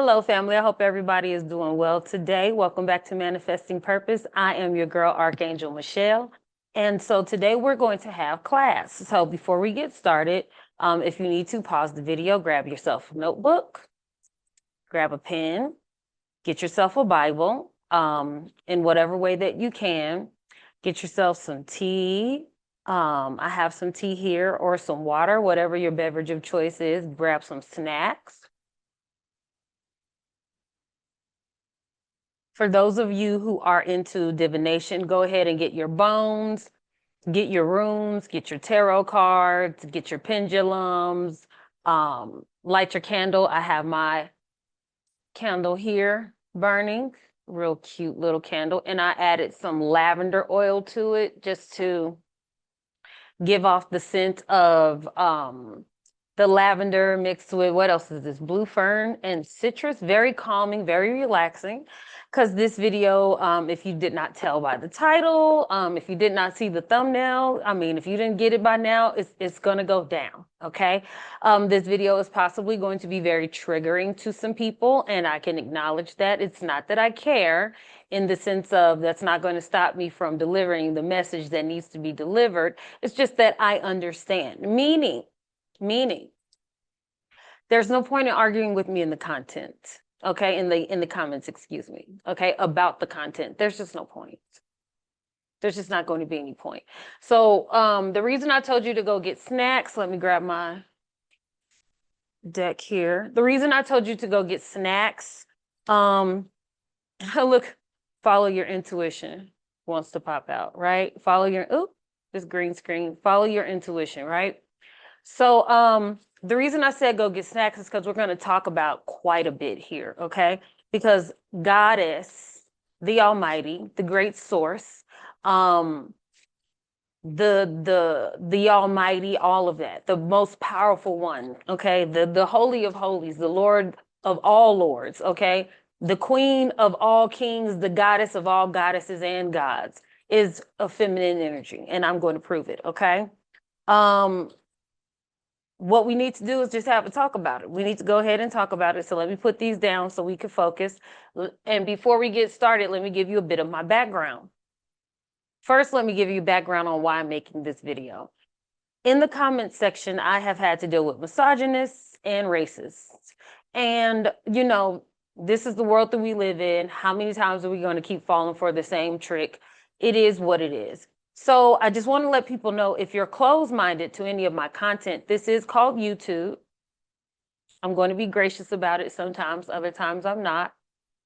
Hello, family. I hope everybody is doing well today. Welcome back to Manifesting Purpose. I am your girl, Archangel Michelle. And so today we're going to have class. So before we get started, if you need to pause the video, grab yourself a notebook, grab a pen, get yourself a Bible, in whatever way that you can. Get yourself some tea. I have some tea here or some water, whatever your beverage of choice is. Grab some snacks. For those of you who are into divination, go ahead and get your bones, get your runes, get your tarot cards, get your pendulums, light your candle. I have my candle here burning, real cute little candle. And I added some lavender oil to it just to give off the scent of the lavender mixed with, what else is this? Blue fern and citrus. Very calming, very relaxing. Because this video, if you did not tell by the title, if you did not see the thumbnail, I mean, if you didn't get it by now, it's going to go down, okay? This video is possibly going to be very triggering to some people, and I can acknowledge that. It's not that I care, in the sense of that's not going to stop me from delivering the message that needs to be delivered. It's just that I understand. Meaning, there's no point in arguing with me in the content, okay, in the comments, excuse me, okay, about the content. There's just no point. There's just not going to be any point. So the reason I told you to go get snacks, let me grab my deck here. The reason I told you to go get snacks, look, follow your intuition wants to pop out, right? Follow your, this green screen, follow your intuition, right? So the reason I said go get snacks is because we're going to talk about quite a bit here, okay? Because Goddess, the Almighty, the great source, the Almighty, all of that, the most powerful one, okay? The Holy of Holies, the Lord of all lords, okay? The Queen of all kings, the Goddess of all goddesses and gods is a feminine energy, and I'm going to prove it, okay? What we need to do is just have a talk about it. We need to go ahead and talk about it. So let me put these down so we can focus. And before we get started, let me give you a bit of my background. First, let me give you background on why I'm making this video. In the comment section, I have had to deal with misogynists and racists. And, you know, this is the world that we live in. How many times are we going to keep falling for the same trick? It is what it is. So I just want to let people know, if you're closed-minded to any of my content, this is called YouTube. I'm going to be gracious about it sometimes, other times I'm not.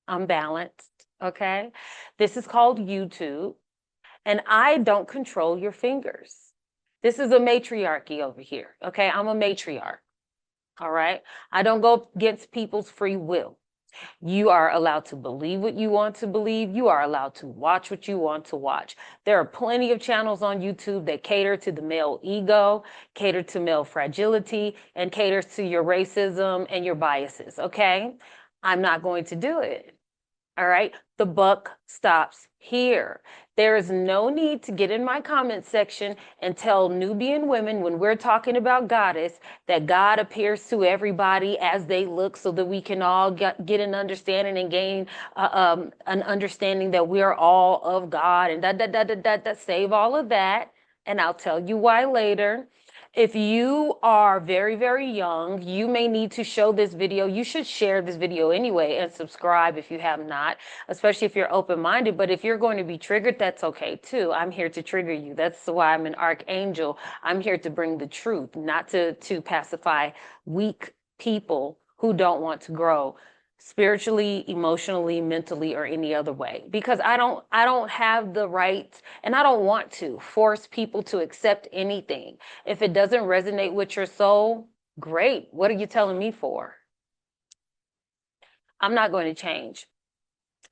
I'm balanced, okay? This is called YouTube, and I don't control your fingers. This is a matriarchy over here, okay? I'm a matriarch, all right? I don't go against people's free will. You are allowed to believe what you want to believe. You are allowed to watch what you want to watch. There are plenty of channels on YouTube that cater to the male ego, cater to male fragility, and caters to your racism and your biases, okay? I'm not going to do it, all right? The buck stops here. There is no need to get in my comment section and tell Nubian women, when we're talking about Goddess, that God appears to everybody as they look, so that we can all get an understanding and gain an understanding that we are all of God, and save all of that. And I'll tell you why later. If you are very, very young, you may need to show this video. You should share this video anyway and subscribe if you have not, especially if you're open-minded. But if you're going to be triggered, that's okay too. I'm here to trigger you. That's why I'm an archangel. I'm here to bring the truth, not to pacify weak people who don't want to grow spiritually, emotionally, mentally, or any other way, because I don't have the right, and I don't want to force people to accept anything. If it doesn't resonate with your soul, great. What are you telling me for? I'm not going to change.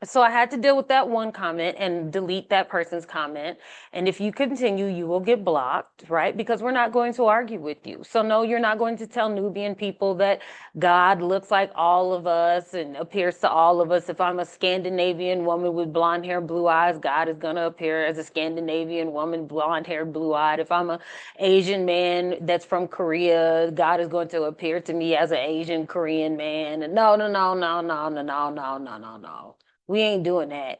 So I had to deal with that one comment and delete that person's comment. And if you continue, you will get blocked, right? Because we're not going to argue with you. So no, you're not going to tell Nubian people that God looks like all of us and appears to all of us. If I'm a Scandinavian woman with blonde hair, blue eyes, God is going to appear as a Scandinavian woman, blonde hair, blue eyed. If I'm a Asian man that's from Korea, God is going to appear to me as an Asian Korean man. And no, no, no, no, no, no, no, no, no, no, no. We ain't doing that.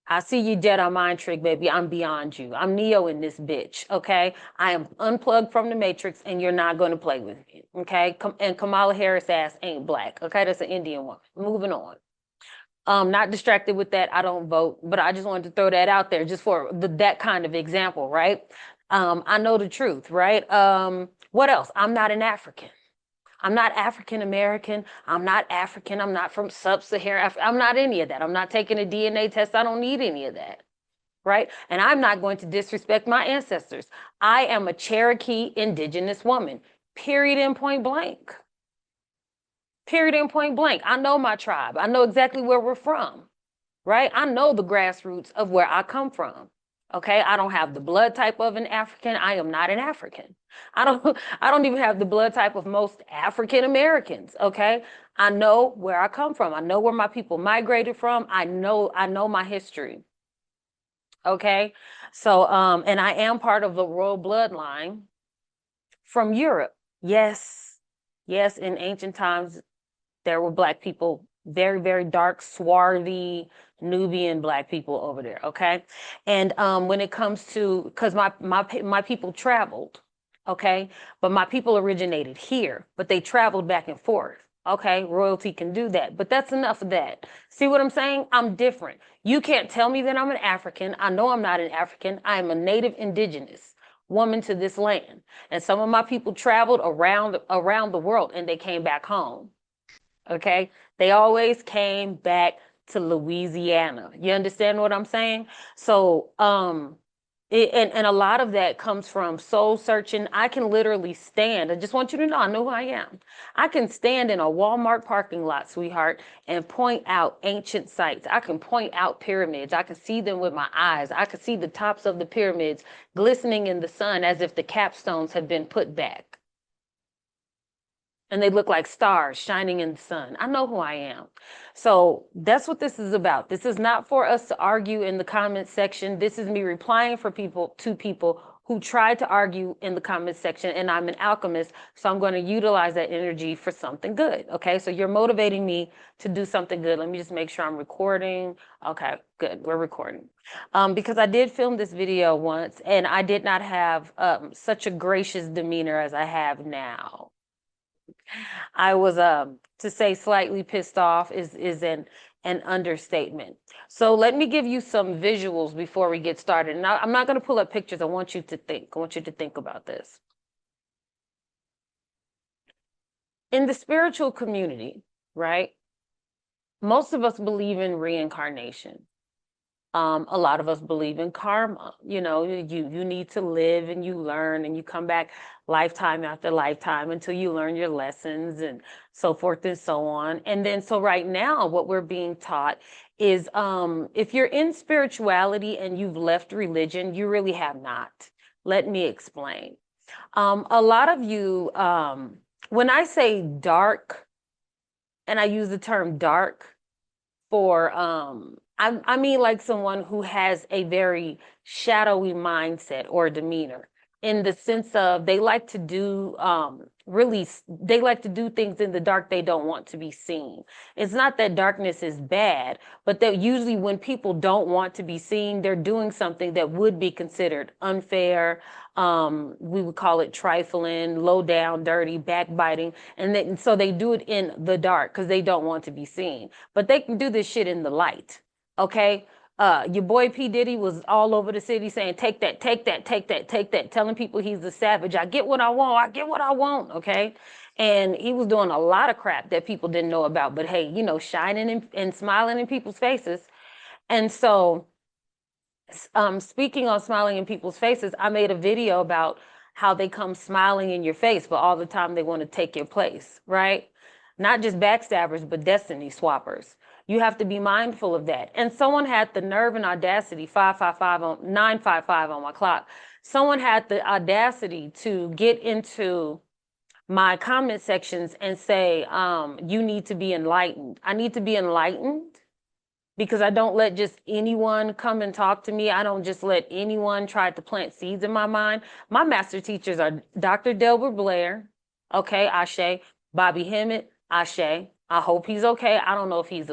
I see you dead on mind trick, baby. I'm beyond you. I'm Neo in this bitch, okay? I am unplugged from the Matrix and you're not going to play with me, okay? And Kamala Harris ass ain't black, okay? That's an Indian woman. Moving on. Not distracted with that. I don't vote, but I just wanted to throw that out there just for that kind of example, right? I know the truth, right? What else? I'm not an African. I'm not African American. I'm not African. I'm not from sub-Saharan Africa. I'm not any of that. I'm not taking a DNA test. I don't need any of that. Right? And I'm not going to disrespect my ancestors. I am a Cherokee indigenous woman. Period and point blank. Period and point blank. I know my tribe. I know exactly where we're from. Right? I know the grassroots of where I come from. Okay, I don't have the blood type of an African. I am not an African. I don't even have the blood type of most African Americans. Okay, I know where I come from. I know where my people migrated from. I know my history. Okay, so and I am part of the royal bloodline from Europe. Yes, yes, in ancient times there were black people, very, very dark, swarthy Nubian black people over there. Okay. And when it comes to, because my people traveled, okay, but my people originated here, but they traveled back and forth. Okay, royalty can do that, but that's enough of that. See what I'm saying? I'm different. You can't tell me that I'm an African. I know I'm not an African. I am a native indigenous woman to this land. And some of my people traveled around the world and they came back home. Okay. They always came back to Louisiana. You understand what I'm saying? So, and a lot of that comes from soul searching. I can literally stand. I just want you to know, I know who I am. I can stand in a Walmart parking lot, sweetheart, and point out ancient sites. I can point out pyramids. I can see them with my eyes. I can see the tops of the pyramids glistening in the sun as if the capstones had been put back. And they look like stars shining in the sun. I know who I am. So that's what this is about. This is not for us to argue in the comment section. This is me replying to people who tried to argue in the comment section, and I'm an alchemist, so I'm going to utilize that energy for something good. Okay, so you're motivating me to do something good. Let me just make sure I'm recording. Okay, good, we're recording. Because I did film this video once, and I did not have such a gracious demeanor as I have now. I was to say slightly pissed off is an understatement. So let me give you some visuals before we get started. And I'm not going to pull up pictures. I want you to think. I want you to think about this. In the spiritual community, right? Most of us believe in reincarnation. A lot of us believe in karma. You know, you need to live and you learn and you come back lifetime after lifetime until you learn your lessons and so forth and so on. And then so right now what we're being taught is if you're in spirituality and you've left religion, you really have not. Let me explain. A lot of you, when I say dark, and I use the term dark for I mean like someone who has a very shadowy mindset or demeanor in the sense of they like to do they like to do things in the dark they don't want to be seen. It's not that darkness is bad, but that usually when people don't want to be seen, they're doing something that would be considered unfair. We would call it trifling, low down, dirty, backbiting. And so they do it in the dark because they don't want to be seen. But they can do this shit in the light. Okay. Your boy P. Diddy was all over the city saying, take that, take that, take that, take that, telling people he's a savage. I get what I want. I get what I want. Okay. And he was doing a lot of crap that people didn't know about. But hey, you know, shining and smiling in people's faces. And so, speaking on smiling in people's faces, I made a video about how they come smiling in your face, but all the time they want to take your place, right? Not just backstabbers, but destiny swappers. You have to be mindful of that. And someone had the nerve and audacity, 955 on my clock. Someone had the audacity to get into my comment sections and say, you need to be enlightened. I need to be enlightened because I don't let just anyone come and talk to me. I don't just let anyone try to plant seeds in my mind. My master teachers are Dr. Delbert Blair, okay, Ashe, Bobby Hemmett, Ashe. I hope he's okay. I don't know if he's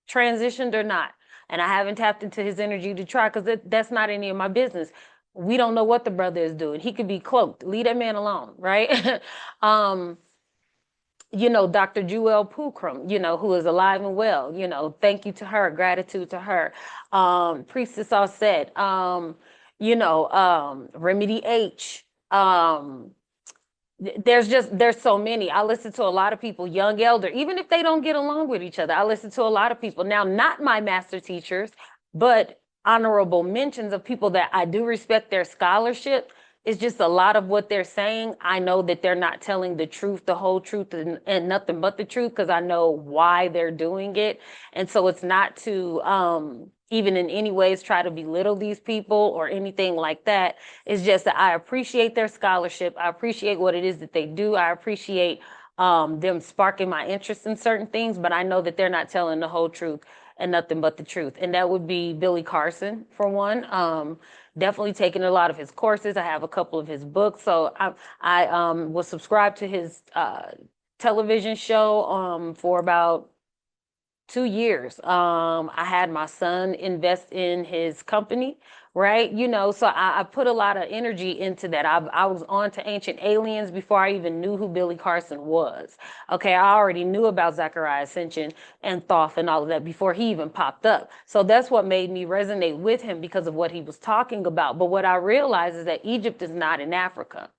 transitioned or not. And I haven't tapped into his energy to try because that's not any of my business. We don't know what the brother is doing. He could be cloaked. Leave that man alone, right? Dr. Jewel Pookrum, who is alive and well, thank you to her, gratitude to her. Priestess Osset, Remedy H. There's so many. I listen to a lot of people, young elder, even if they don't get along with each other. I listen to a lot of people. Now, not my master teachers, but honorable mentions of people that I do respect their scholarship. It's just a lot of what they're saying. I know that they're not telling the truth, the whole truth, and nothing but the truth, because I know why they're doing it. And so it's not to even in any ways try to belittle these people or anything like that. It's just that I appreciate their scholarship. I appreciate what it is that they do. I appreciate them sparking my interest in certain things, but I know that they're not telling the whole truth and nothing but the truth. And that would be Billy Carson, for one. Definitely taking a lot of his courses. I have a couple of his books. So I was subscribed to his television show for about 2 years. I had my son invest in his company, right? So I put a lot of energy into that. I was on to Ancient Aliens before I even knew who Billy Carson was. Okay, I already knew about Zechariah Ascension and Thoth and all of that before he even popped up. So that's what made me resonate with him, because of what he was talking about. But what I realized is that Egypt is not in Africa.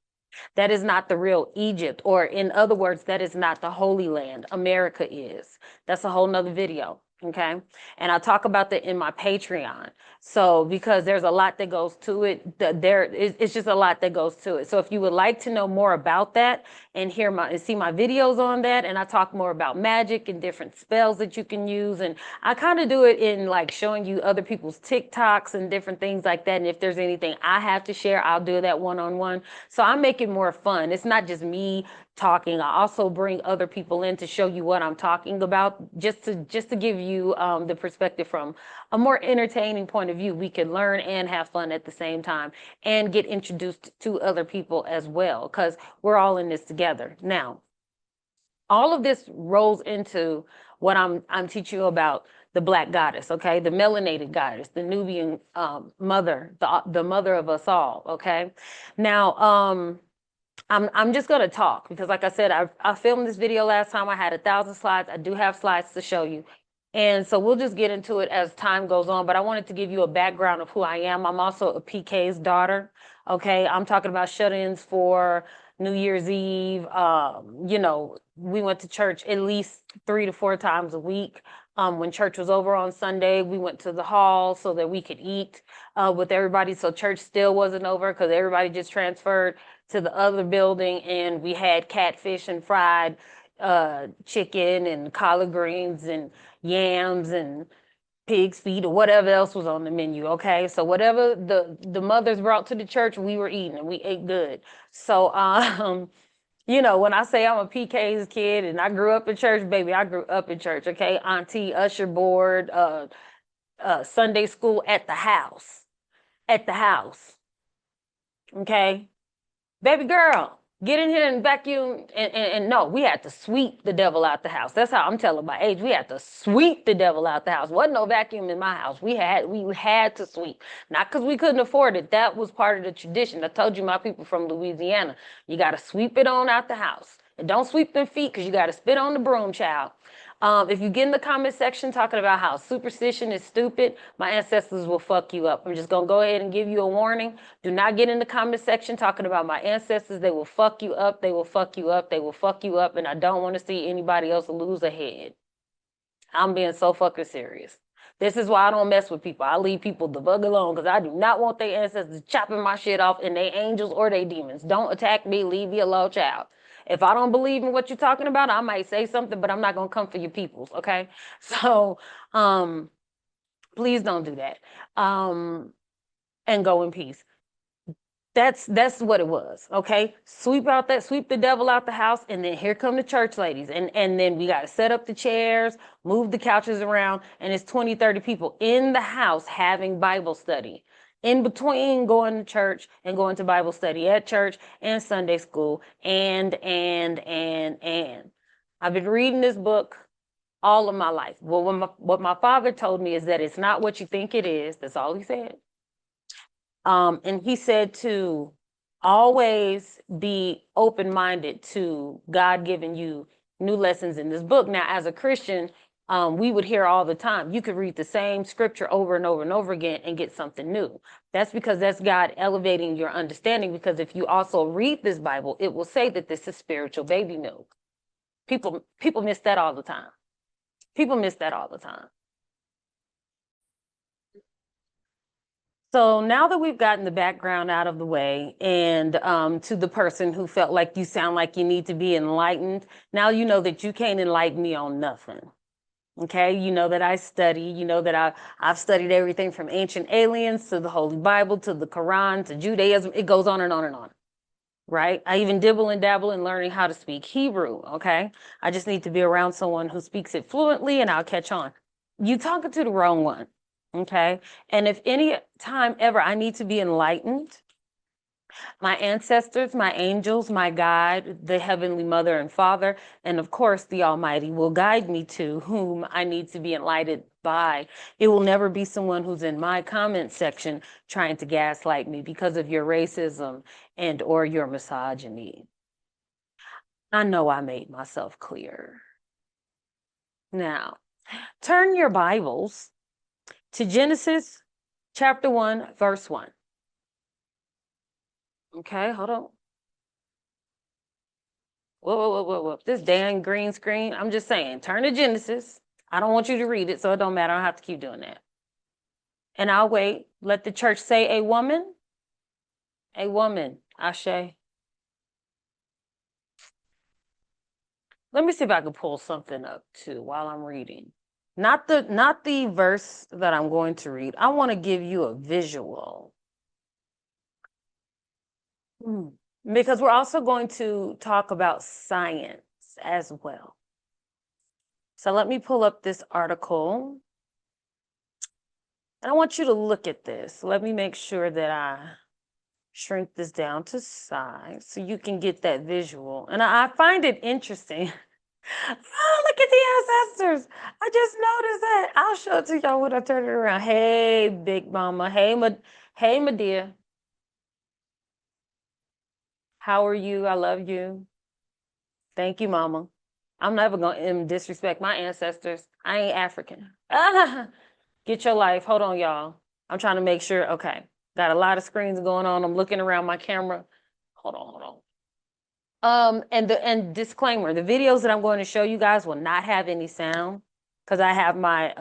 That is not the real Egypt, or in other words, that is not the Holy Land. America is. That's a whole nother video. Okay. And I talk about that in my Patreon. So, because there's a lot that goes to it, it's just a lot that goes to it. So if you would like to know more about that and see my videos on that, and I talk more about magic and different spells that you can use. And I kind of do it in like showing you other people's TikToks and different things like that. And if there's anything I have to share, I'll do that one-on-one. So I make it more fun. It's not just me talking. I also bring other people in to show you what I'm talking about, just to give you the perspective from a more entertaining point of view. We can learn and have fun at the same time, and get introduced to other people as well, because we're all in this together. Now, all of this rolls into what I'm teaching you about the Black goddess, okay? The melanated goddess, the Nubian mother, the mother of us all, okay? Now, I'm just gonna talk because, like I said, I filmed this video last time. I had 1,000 slides. I do have slides to show you. And so we'll just get into it as time goes on, but I wanted to give you a background of who I am. I'm also a PK's daughter, okay? I'm talking about shut-ins for New Year's Eve. We went to church at least 3 to 4 times a week. When church was over on Sunday, we went to the hall so that we could eat with everybody. So church still wasn't over because everybody just transferred to the other building, and we had catfish and fried chicken and collard greens and yams and pig's feet or whatever else was on the menu. Okay, so whatever the mothers brought to the church, we were eating, and we ate good. So when I say I'm a PK's kid and I grew up in church, baby, I grew up in church. Okay, auntie, usher board, Sunday school at the house, okay. Baby girl, get in here and vacuum. And no, we had to sweep the devil out the house. That's how I'm telling my age. We had to sweep the devil out the house. Wasn't no vacuum in my house. We had to sweep. Not because we couldn't afford it. That was part of the tradition. I told you, my people from Louisiana, you got to sweep it on out the house. And don't sweep them feet, because you got to spit on the broom, child. If you get in the comment section talking about how superstition is stupid, my ancestors will fuck you up. I'm just going to go ahead and give you a warning. Do not get in the comment section talking about my ancestors. They will fuck you up. They will fuck you up. They will fuck you up. And I don't want to see anybody else lose a head. I'm being so fucking serious. This is why I don't mess with people. I leave people the bug alone because I do not want their ancestors chopping my shit off and they angels or they demons. Don't attack me. Leave me alone, child. If I don't believe in what you're talking about, I might say something, but I'm not gonna come for your peoples. Okay. So please don't do that. And go in peace. That's what it was. Okay. Sweep the devil out the house, and then here come the church ladies. And then we got to set up the chairs, move the couches around, and it's 20, 30 people in the house having Bible study. In between going to church and going to Bible study at church and Sunday school. And I've been reading this book all of my life. Well, what my father told me is that it's not what you think it is. That's all he said. And he said to always be open-minded to God giving you new lessons in this book. Now, as a Christian, we would hear all the time, you could read the same scripture over and over and over again and get something new. That's because that's God elevating your understanding, because if you also read this Bible, it will say that this is spiritual baby milk. People miss that all the time. People miss that all the time. So now that we've gotten the background out of the way, and to the person who felt like you sound like you need to be enlightened, now you know that you can't enlighten me on nothing. Okay, you know that I study, you know that I've studied everything from ancient aliens to the Holy Bible to the Quran to Judaism. It goes on and on and on. Right? I even dibble and dabble in learning how to speak Hebrew. Okay, I just need to be around someone who speaks it fluently and I'll catch on. You talking to the wrong one. Okay. And if any time ever I need to be enlightened, my ancestors, my angels, my God, the Heavenly Mother and Father, and of course the Almighty will guide me to whom I need to be enlightened by. It will never be someone who's in my comment section trying to gaslight me because of your racism and or your misogyny. I know I made myself clear. Now, turn your Bibles to Genesis chapter 1, verse 1. Okay, hold on. Whoa. This dang green screen. I'm just saying, turn to Genesis. I don't want you to read it, so it don't matter. I don't have to keep doing that. And I'll wait. Let the church say a woman. A woman. Ashe. Let me see if I can pull something up too while I'm reading. Not the verse that I'm going to read. I want to give you a visual. Because we're also going to talk about science as well. So let me pull up this article. And I want you to look at this. Let me make sure that I shrink this down to size so you can get that visual. And I find it interesting. Oh, look at the ancestors. I just noticed that. I'll show it to y'all when I turn it around. Hey, Big Mama. Hey, my dear. How are you? I love you. Thank you, Mama. I'm never gonna disrespect my ancestors. I ain't African. Get your life. Hold on, y'all. I'm trying to make sure. Okay. Got a lot of screens going on. I'm looking around my camera. Hold on. And disclaimer, the videos that I'm going to show you guys will not have any sound because I have my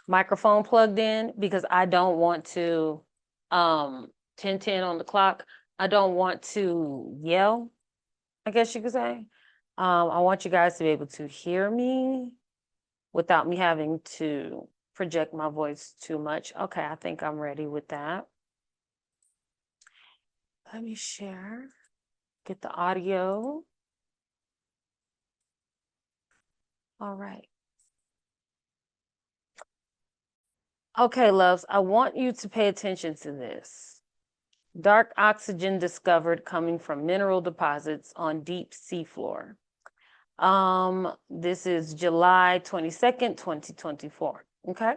microphone plugged in because I don't want to 10:10 on the clock. I don't want to yell, I guess you could say. I want you guys to be able to hear me without me having to project my voice too much. Okay, I think I'm ready with that. Let me share, get the audio. All right. Okay, loves, I want you to pay attention to this. Dark oxygen discovered coming from mineral deposits on deep seafloor. This is July 22nd, 2024. Okay.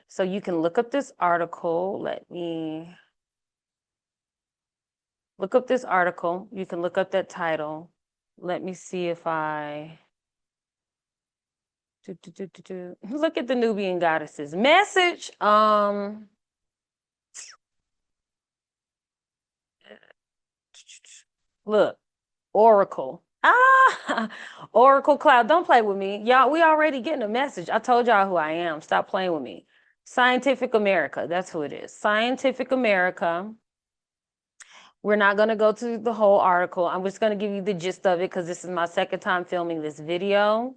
So you can look up this article. Let me look up this article. You can look up that title. Let me see if I look at the Nubian goddesses. Message. Look, Oracle. Ah, Oracle Cloud, don't play with me. Y'all, we already getting a message. I told y'all who I am. Stop playing with me. Scientific America, that's who it is. Scientific America. We're not going to go to the whole article. I'm just going to give you the gist of it because this is my second time filming this video.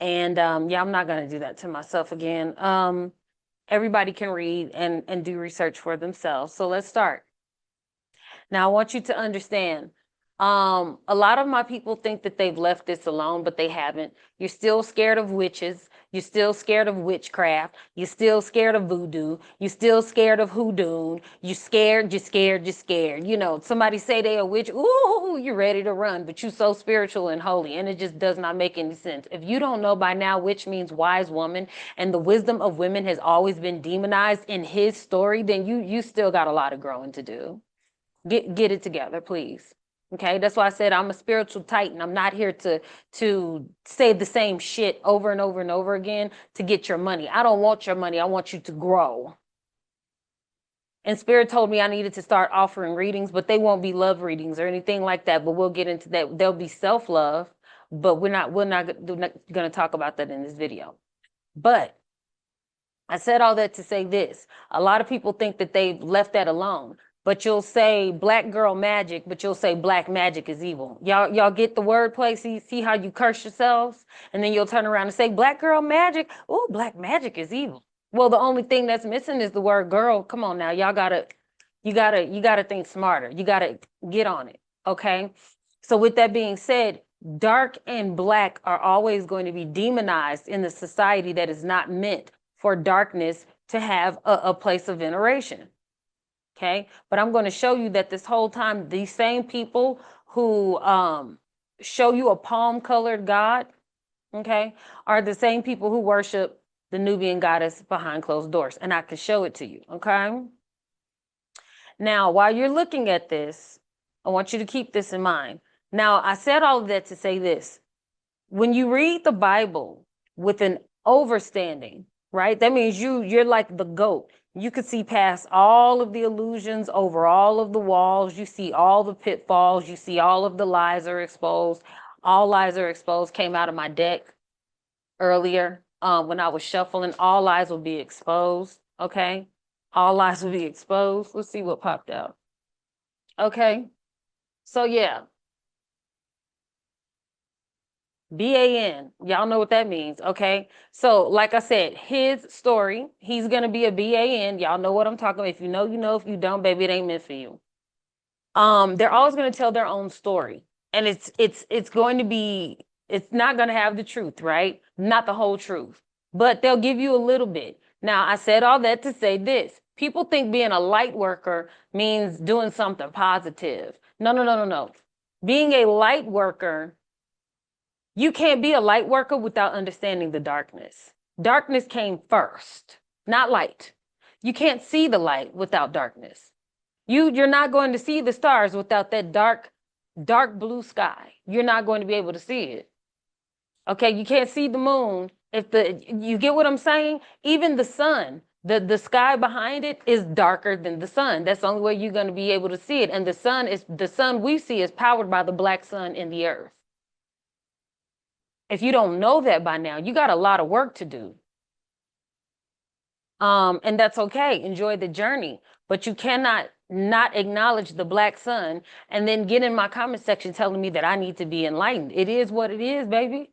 And yeah, I'm not going to do that to myself again. Everybody can read and do research for themselves. So let's start. Now, I want you to understand, a lot of my people think that they've left this alone, but they haven't. You're still scared of witches. You're still scared of witchcraft. You're still scared of voodoo. You're still scared of hoodoo. You're scared, you're scared, you're scared. You know, somebody say they a witch, ooh, you're ready to run, but you're so spiritual and holy, and it just does not make any sense. If you don't know by now, witch means wise woman, and the wisdom of women has always been demonized in his story, then you still got a lot of growing to do. Get it together, please. Okay, that's why I said I'm a spiritual titan. I'm not here to say the same shit over and over and over again to get your money. I don't want your money. I want you to grow. And Spirit told me I needed to start offering readings, but they won't be love readings or anything like that. But we'll get into that. There'll be self-love, but we're not going to talk about that in this video. But I said all that to say this. A lot of people think that they've left that alone. But you'll say black girl magic, but you'll say black magic is evil. Y'all get the wordplay? See how you curse yourselves? And then you'll turn around and say black girl magic. Oh, black magic is evil. Well, the only thing that's missing is the word girl. Come on now, y'all you gotta think smarter. You gotta get on it. Okay. So with that being said, dark and black are always going to be demonized in the society that is not meant for darkness to have a place of veneration. Okay, but I'm going to show you that this whole time, these same people who show you a palm-colored god, okay, are the same people who worship the Nubian goddess behind closed doors, and I can show it to you, okay? Now, while you're looking at this, I want you to keep this in mind. Now, I said all of that to say this. When you read the Bible with an overstanding, right, that means you're like the goat. You could see past all of the illusions over all of the walls. You see all the pitfalls. You see all of the lies are exposed. All lies are exposed came out of my deck earlier when I was shuffling. All lies will be exposed. Okay. All lies will be exposed. Let's see what popped out. Okay. So yeah. BAN, y'all know what that means, okay? So, like I said, his story, he's gonna be a BAN. Y'all know what I'm talking about. If you know, you know. If you don't, baby, it ain't meant for you. They're always gonna tell their own story, and it's going to be, it's not gonna have the truth, right? Not the whole truth, but they'll give you a little bit. Now, I said all that to say this: people think being a light worker means doing something positive. No, no, no, no, no. Being a light worker, you can't be a light worker without understanding the darkness. Darkness came first, not light. You can't see the light without darkness. You're not going to see the stars without that dark blue sky. You're not going to be able to see it. Okay, you can't see the moon if you get what I'm saying? Even the sun, the sky behind it is darker than the sun. That's the only way you're going to be able to see it. And the sun we see is powered by the black sun in the earth. If you don't know that by now, you got a lot of work to do. And that's okay. Enjoy the journey. But you cannot not acknowledge the black sun and then get in my comment section telling me that I need to be enlightened. It is what it is, baby.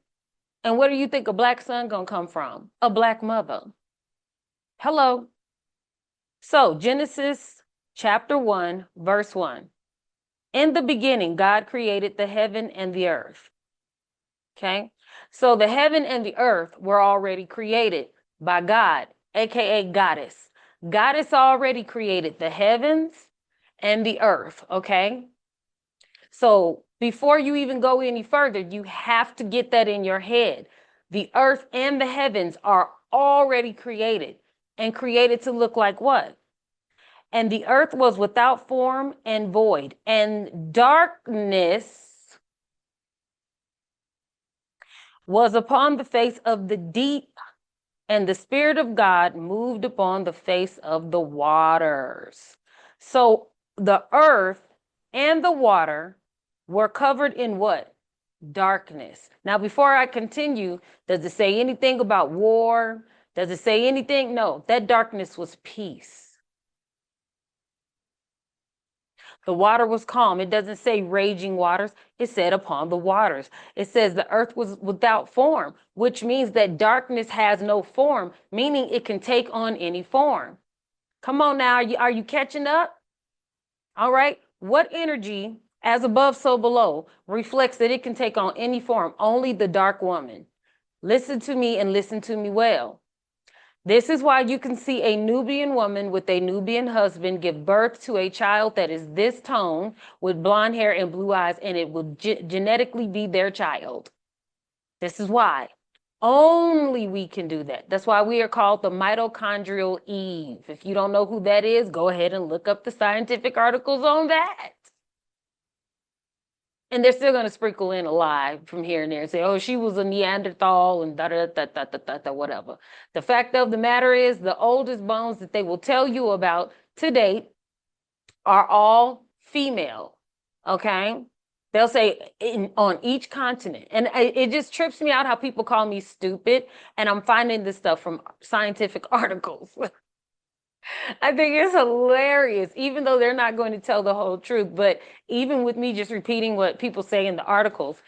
And where do you think a black sun gonna come from? A black mother. Hello. So Genesis chapter 1, verse 1. In the beginning, God created the heaven and the earth. Okay. So the heaven and the earth were already created by God, aka Goddess. Goddess already created the heavens and the earth, okay? So before you even go any further, you have to get that in your head. The earth and the heavens are already created and created to look like what? And the earth was without form and void, and darkness was upon the face of the deep, and the Spirit of God moved upon the face of the waters. So the earth and the water were covered in what? darkness. Now, before I continue, does it say anything about war? Does it say anything? No, that darkness was peace. The water was calm. It doesn't say raging waters. It said upon the waters. It says the earth was without form, which means that darkness has no form, meaning it can take on any form. Come on now, are you catching up? All right. What energy, as above, so below, reflects that it can take on any form? Only the dark woman. Listen to me and listen to me well. This is why you can see a Nubian woman with a Nubian husband give birth to a child that is this tone with blonde hair and blue eyes, and it will genetically be their child. This is why. Only we can do that. That's why we are called the mitochondrial Eve. If you don't know who that is, go ahead and look up the scientific articles on that. And they're still going to sprinkle in a lie from here and there and say, oh, she was a Neanderthal and da whatever. The fact of the matter is, the oldest bones that they will tell you about to date are all female. Okay. They'll say on each continent. And it just trips me out how people call me stupid. And I'm finding this stuff from scientific articles. I think it's hilarious, even though they're not going to tell the whole truth. But even with me just repeating what people say in the articles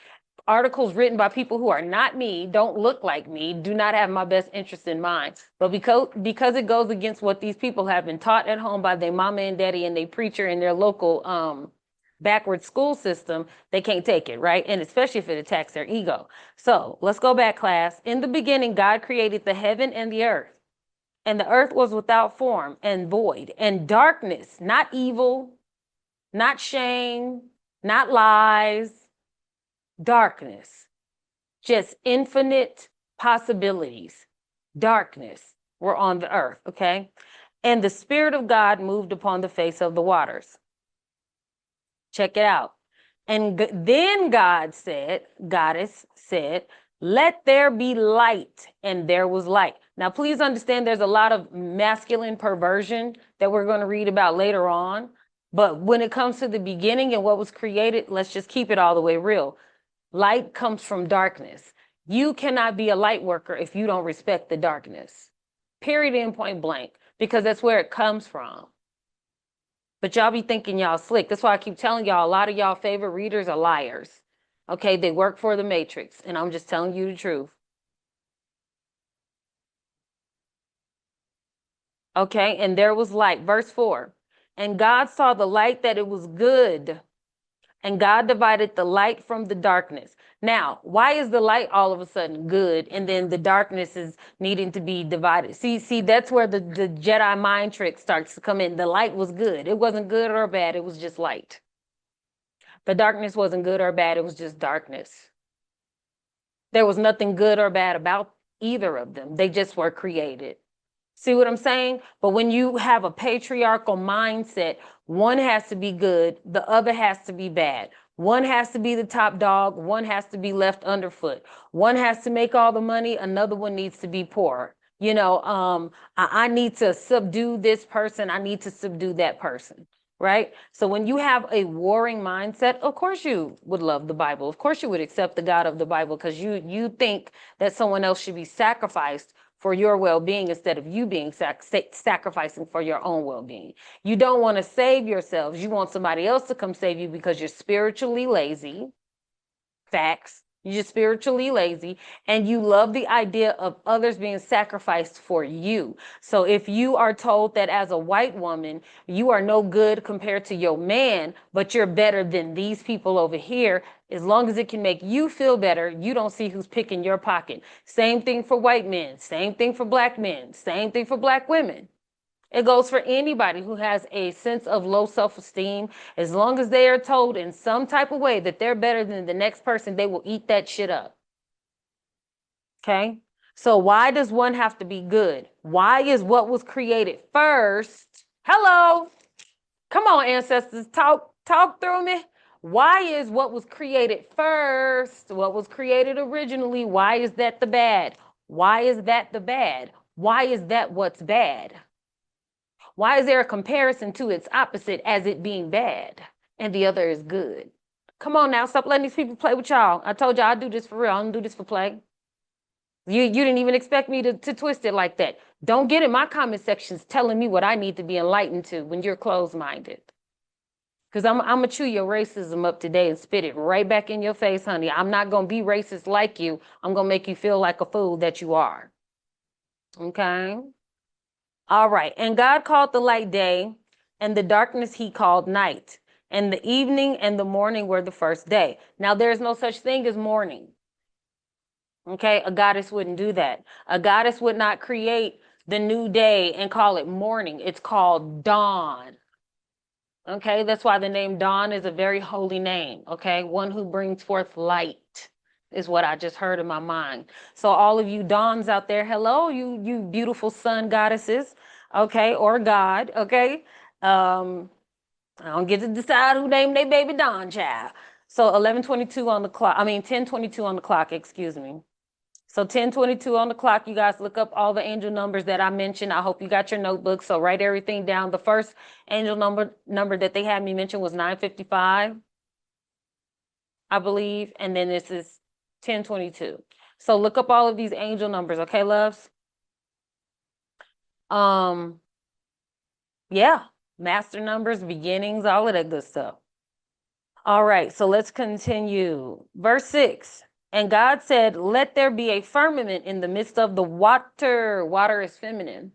written by people who are not me, don't look like me, do not have my best interest in mind. But because it goes against what these people have been taught at home by their mama and daddy and their preacher in their local backward school system, they can't take it, right? And especially if it attacks their ego. So let's go back, class. In the beginning, God created the heaven and the earth. And the earth was without form and void, and darkness, not evil, not shame, not lies, darkness, just infinite possibilities. Darkness were on the earth, okay? And the Spirit of God moved upon the face of the waters. Check it out. And then Goddess said, let there be light, and there was light. Now, please understand there's a lot of masculine perversion that we're going to read about later on. But when it comes to the beginning and what was created, let's just keep it all the way real. Light comes from darkness. You cannot be a light worker if you don't respect the darkness. Period and point blank, because that's where it comes from. But y'all be thinking y'all slick. That's why I keep telling y'all, a lot of y'all favorite readers are liars. Okay, they work for the Matrix, and I'm just telling you the truth. Okay, and there was light. Verse 4. And God saw the light that it was good. And God divided the light from the darkness. Now, why is the light all of a sudden good and then the darkness is needing to be divided? See, that's where the Jedi mind trick starts to come in. The light was good. It wasn't good or bad. It was just light. The darkness wasn't good or bad. It was just darkness. There was nothing good or bad about either of them. They just were created. See what I'm saying? But when you have a patriarchal mindset, one has to be good, the other has to be bad. One has to be the top dog, one has to be left underfoot. One has to make all the money, another one needs to be poor. You know, I need to subdue this person, I need to subdue that person. Right? So when you have a warring mindset, of course you would love the Bible. Of course you would accept the God of the Bible because you think that someone else should be sacrificed for your well-being instead of you being sacrificing for your own well-being. You don't want to save yourselves. You want somebody else to come save you because you're spiritually lazy. Facts. You're just spiritually lazy, and you love the idea of others being sacrificed for you. So if you are told that as a white woman, you are no good compared to your man, but you're better than these people over here, as long as it can make you feel better, you don't see who's picking your pocket. Same thing for white men, same thing for black men, same thing for black women. It goes for anybody who has a sense of low self-esteem. As long as they are told in some type of way that they're better than the next person, they will eat that shit up. Okay? So why does one have to be good? Why is what was created first? Hello? Come on, ancestors, talk through me. Why is what was created first, what was created originally, why is that the bad? Why is that the bad? Why is that what's bad? Why is there a comparison to its opposite as it being bad and the other is good? Come on now, stop letting these people play with y'all. I told y'all I do this for real. I don't do this for play. You didn't even expect me to twist it like that. Don't get in my comment sections telling me what I need to be enlightened to when you're closed-minded. Because I'm gonna chew your racism up today and spit it right back in your face, honey. I'm not gonna be racist like you. I'm gonna make you feel like a fool that you are. Okay. All right. And God called the light day, and the darkness he called night. And the evening and the morning were the first day. Now there's no such thing as morning. Okay, a goddess wouldn't do that. A goddess would not create the new day and call it morning. It's called dawn. Okay, that's why the name Dawn is a very holy name. Okay, one who brings forth light is what I just heard in my mind. So all of you dawns out there, hello, you beautiful sun goddesses, okay, or God, okay. I don't get to decide who named their baby Dawn child. So 11:22 on the clock. I mean 10:22 on the clock. Excuse me. So 10:22 on the clock, you guys look up all the angel numbers that I mentioned. I hope you got your notebook. So write everything down. The first angel number that they had me mention was 955, I believe. And then this is 10:22. So look up all of these angel numbers, okay, loves? Yeah, master numbers, beginnings, all of that good stuff. All right, so let's continue. Verse 6. And God said, let there be a firmament in the midst of the water. Water is feminine.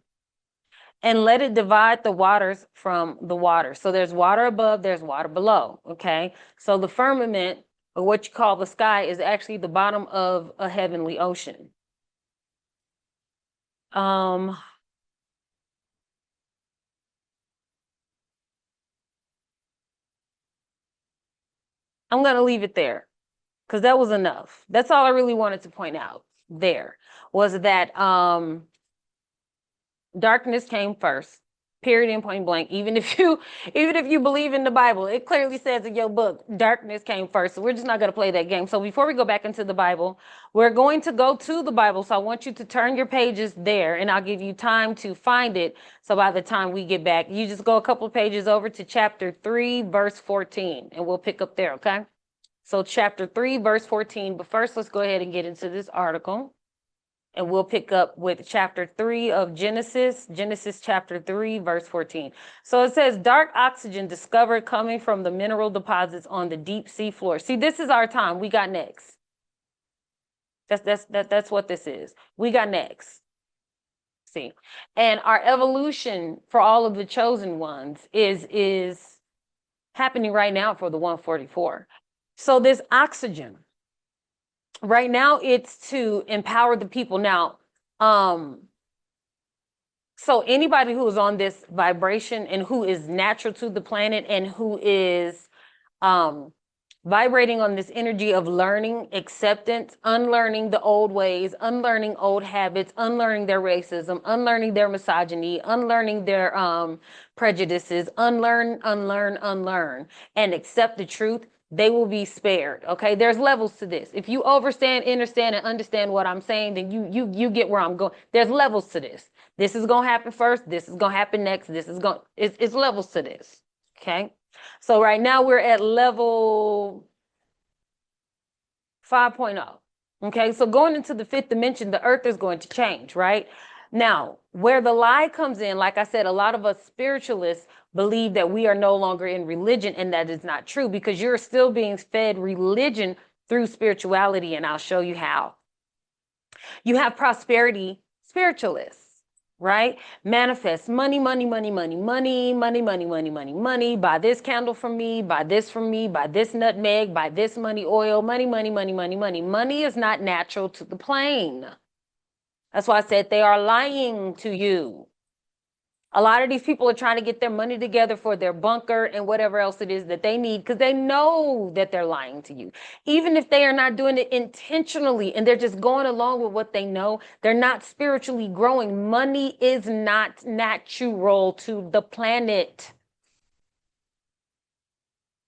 And let it divide the waters from the water. So there's water above, there's water below. Okay. So the firmament, or what you call the sky, is actually the bottom of a heavenly ocean. I'm going to leave it there, because that was enough. That's all I really wanted to point out there, was that darkness came first, period, and point blank. Even if you believe in the Bible, it clearly says in your book, darkness came first. So we're just not going to play that game. So before we go back into the Bible, we're going to go to the Bible. So I want you to turn your pages there, and I'll give you time to find it. So by the time we get back, you just go a couple of pages over to chapter 3, verse 14, and we'll pick up there, okay? So chapter 3, verse 14. But first, let's go ahead and get into this article. And we'll pick up with chapter 3 of Genesis chapter 3, verse 14. So it says, dark oxygen discovered coming from the mineral deposits on the deep sea floor. See, this is our time. We got next. That's what this is. We got next. See, and our evolution for all of the chosen ones is happening right now for the 144. So this oxygen, right now, it's to empower the people. Now, so anybody who is on this vibration and who is natural to the planet and who is vibrating on this energy of learning, acceptance, unlearning the old ways, unlearning old habits, unlearning their racism, unlearning their misogyny, unlearning their prejudices, unlearn, and accept the truth, they will be spared. Okay, there's levels to this. If you understand and understand what I'm saying, then you get where I'm going. There's levels to this. This is gonna happen first. This is gonna happen next. It's levels to this. Okay, so right now we're at level 5.0. Okay, so going into the fifth dimension, the earth is going to change, right? Now, where the lie comes in, like I said, a lot of us spiritualists believe that we are no longer in religion, and that is not true, because you're still being fed religion through spirituality, and I'll show you how. You have prosperity spiritualists, right? Manifest money, money, money, money, money, money, money, money, money, money. Buy this candle from me, buy this from me, buy this nutmeg, buy this money oil, money, money, money, money, money. Money is not natural to the plane. That's why I said they are lying to you. A lot of these people are trying to get their money together for their bunker and whatever else it is that they need, because they know that they're lying to you. Even if they are not doing it intentionally and they're just going along with what they know, they're not spiritually growing. Money is not natural to the planet.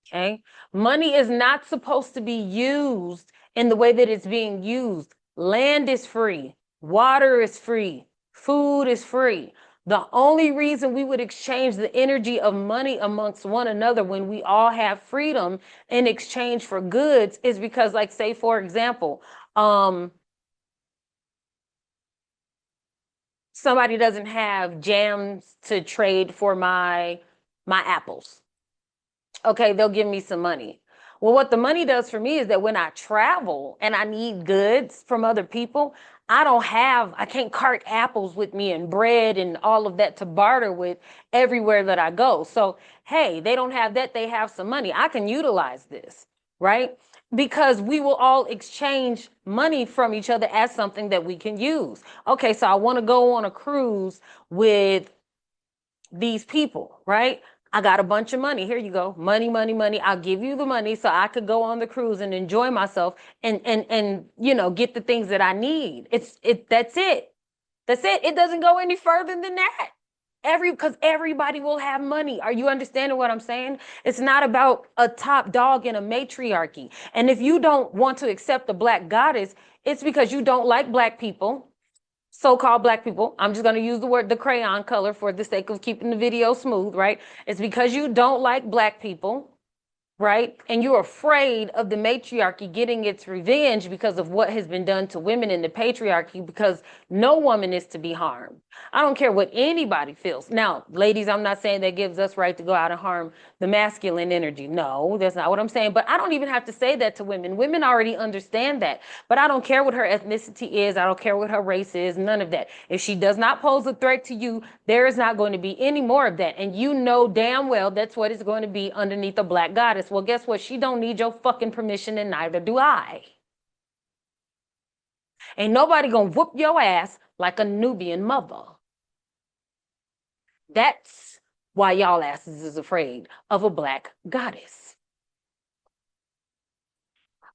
Okay? Money is not supposed to be used in the way that it's being used. Land is free. Water is free. Food is free. The only reason we would exchange the energy of money amongst one another when we all have freedom in exchange for goods is because, like, say, for example, somebody doesn't have jams to trade for my apples. Okay, they'll give me some money. Well, what the money does for me is that when I travel and I need goods from other people, I can't cart apples with me and bread and all of that to barter with everywhere that I go. So, hey, they don't have that, they have some money. I can utilize this, right? Because we will all exchange money from each other as something that we can use. Okay, so I want to go on a cruise with these people, right? I got a bunch of money. Here you go. Money, money, money. I'll give you the money so I could go on the cruise and enjoy myself and get the things that I need. That's it. That's it. It doesn't go any further than that. Because everybody will have money. Are you understanding what I'm saying? It's not about a top dog in a matriarchy. And if you don't want to accept the black goddess, it's because you don't like black people, so-called black people. I'm just going to use the crayon color for the sake of keeping the video smooth, right? It's because you don't like black people, right? And you're afraid of the matriarchy getting its revenge because of what has been done to women in the patriarchy, because no woman is to be harmed. I don't care what anybody feels. Now, ladies, I'm not saying that gives us right to go out and harm the masculine energy. No, that's not what I'm saying. But I don't even have to say that to women. Women already understand that. But I don't care what her ethnicity is. I don't care what her race is. None of that. If she does not pose a threat to you, there is not going to be any more of that. And you know damn well that's what is going to be underneath a black goddess. Well, guess what? She don't need your fucking permission, and neither do I. Ain't nobody gonna whoop your ass like a Nubian mother. That's why y'all asses is afraid of a black goddess.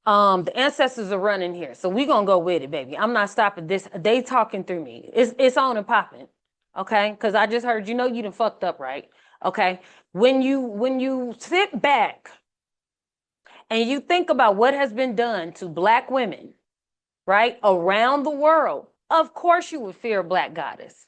The ancestors are running here, so we gonna go with it, baby. I'm not stopping this. They talking through me. It's on and popping, okay? Because I just heard, you done fucked up, right? Okay. When you sit back and you think about what has been done to black women, right, around the world, of course you would fear a black goddess.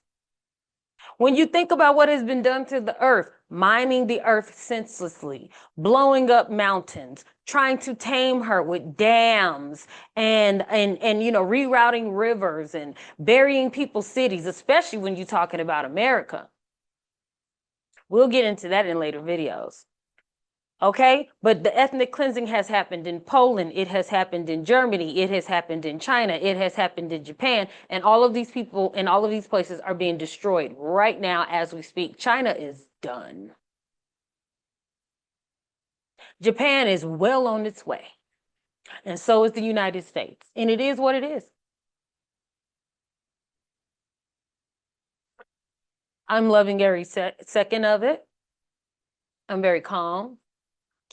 When you think about what has been done to the earth, mining the earth senselessly, blowing up mountains, trying to tame her with dams and rerouting rivers and burying people's cities, especially when you're talking about America. We'll get into that in later videos. Okay, but the ethnic cleansing has happened in Poland, it has happened in Germany, it has happened in China, it has happened in Japan, and all of these people in all of these places are being destroyed right now as we speak. China is done. Japan is well on its way, and so is the United States, and it is what it is. I'm loving every second of it. I'm very calm,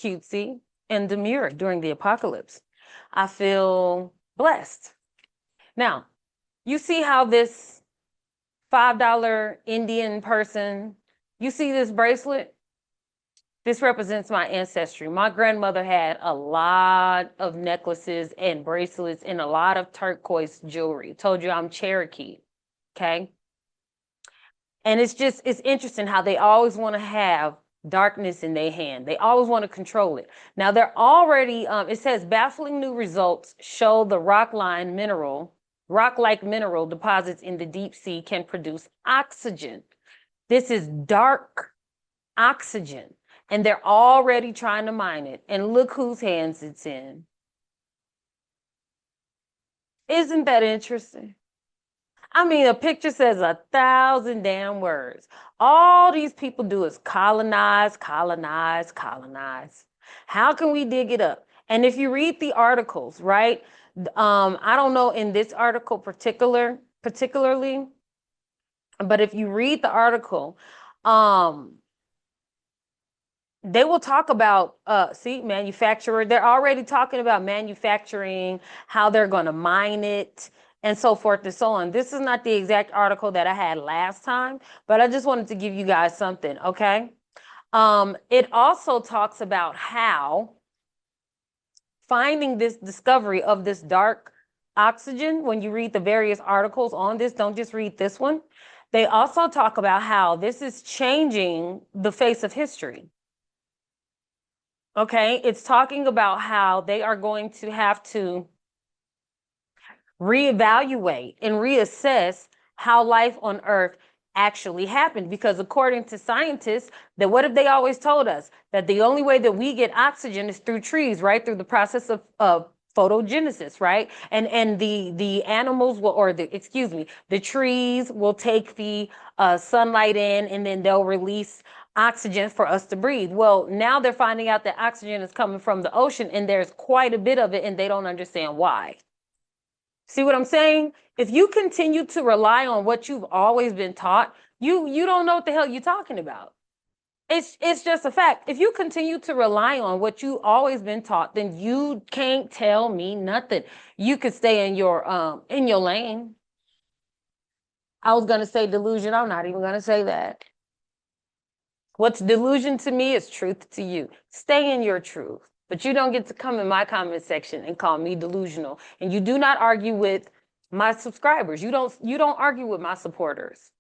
cutesy, and demure during the apocalypse. I feel blessed. Now, you see how this $5 Indian person, you see this bracelet? This represents my ancestry. My grandmother had a lot of necklaces and bracelets and a lot of turquoise jewelry. Told you I'm Cherokee, okay? And it's interesting how they always want to have darkness in their hand. They always want to control it. Now they're already, it says baffling new results show the rock-like mineral deposits in the deep sea can produce oxygen. This is dark oxygen, and they're already trying to mine it. And look whose hands it's in. Isn't that interesting? I mean, a picture says 1,000 damn words. All these people do is colonize, colonize, colonize. How can we dig it up? And if you read the articles, right? I don't know in this article particularly, but if you read the article, they will talk about manufacturer. They're already talking about manufacturing, how they're going to mine it, and so forth and so on. This is not the exact article that I had last time, but I just wanted to give you guys something, okay? It also talks about how finding this discovery of this dark oxygen, when you read the various articles on this, don't just read this one. They also talk about how this is changing the face of history. Okay, it's talking about how they are going to have to reevaluate and reassess how life on Earth actually happened. Because according to scientists, that what if they always told us that the only way that we get oxygen is through trees, right? Through the process of photogenesis, right? And the animals will, or the, excuse me, the trees will take the sunlight in, and then they'll release oxygen for us to breathe. Well, now they're finding out that oxygen is coming from the ocean, and there's quite a bit of it, and they don't understand why. See what I'm saying? If you continue to rely on what you've always been taught, you don't know what the hell you're talking about. It's just a fact. If you continue to rely on what you always been taught, then you can't tell me nothing. You could stay in your lane. I was gonna say delusion. I'm not even gonna say that. What's delusion to me is truth to you. Stay in your truth. But you don't get to come in my comment section and call me delusional. And you do not argue with my subscribers. You don't argue with my supporters.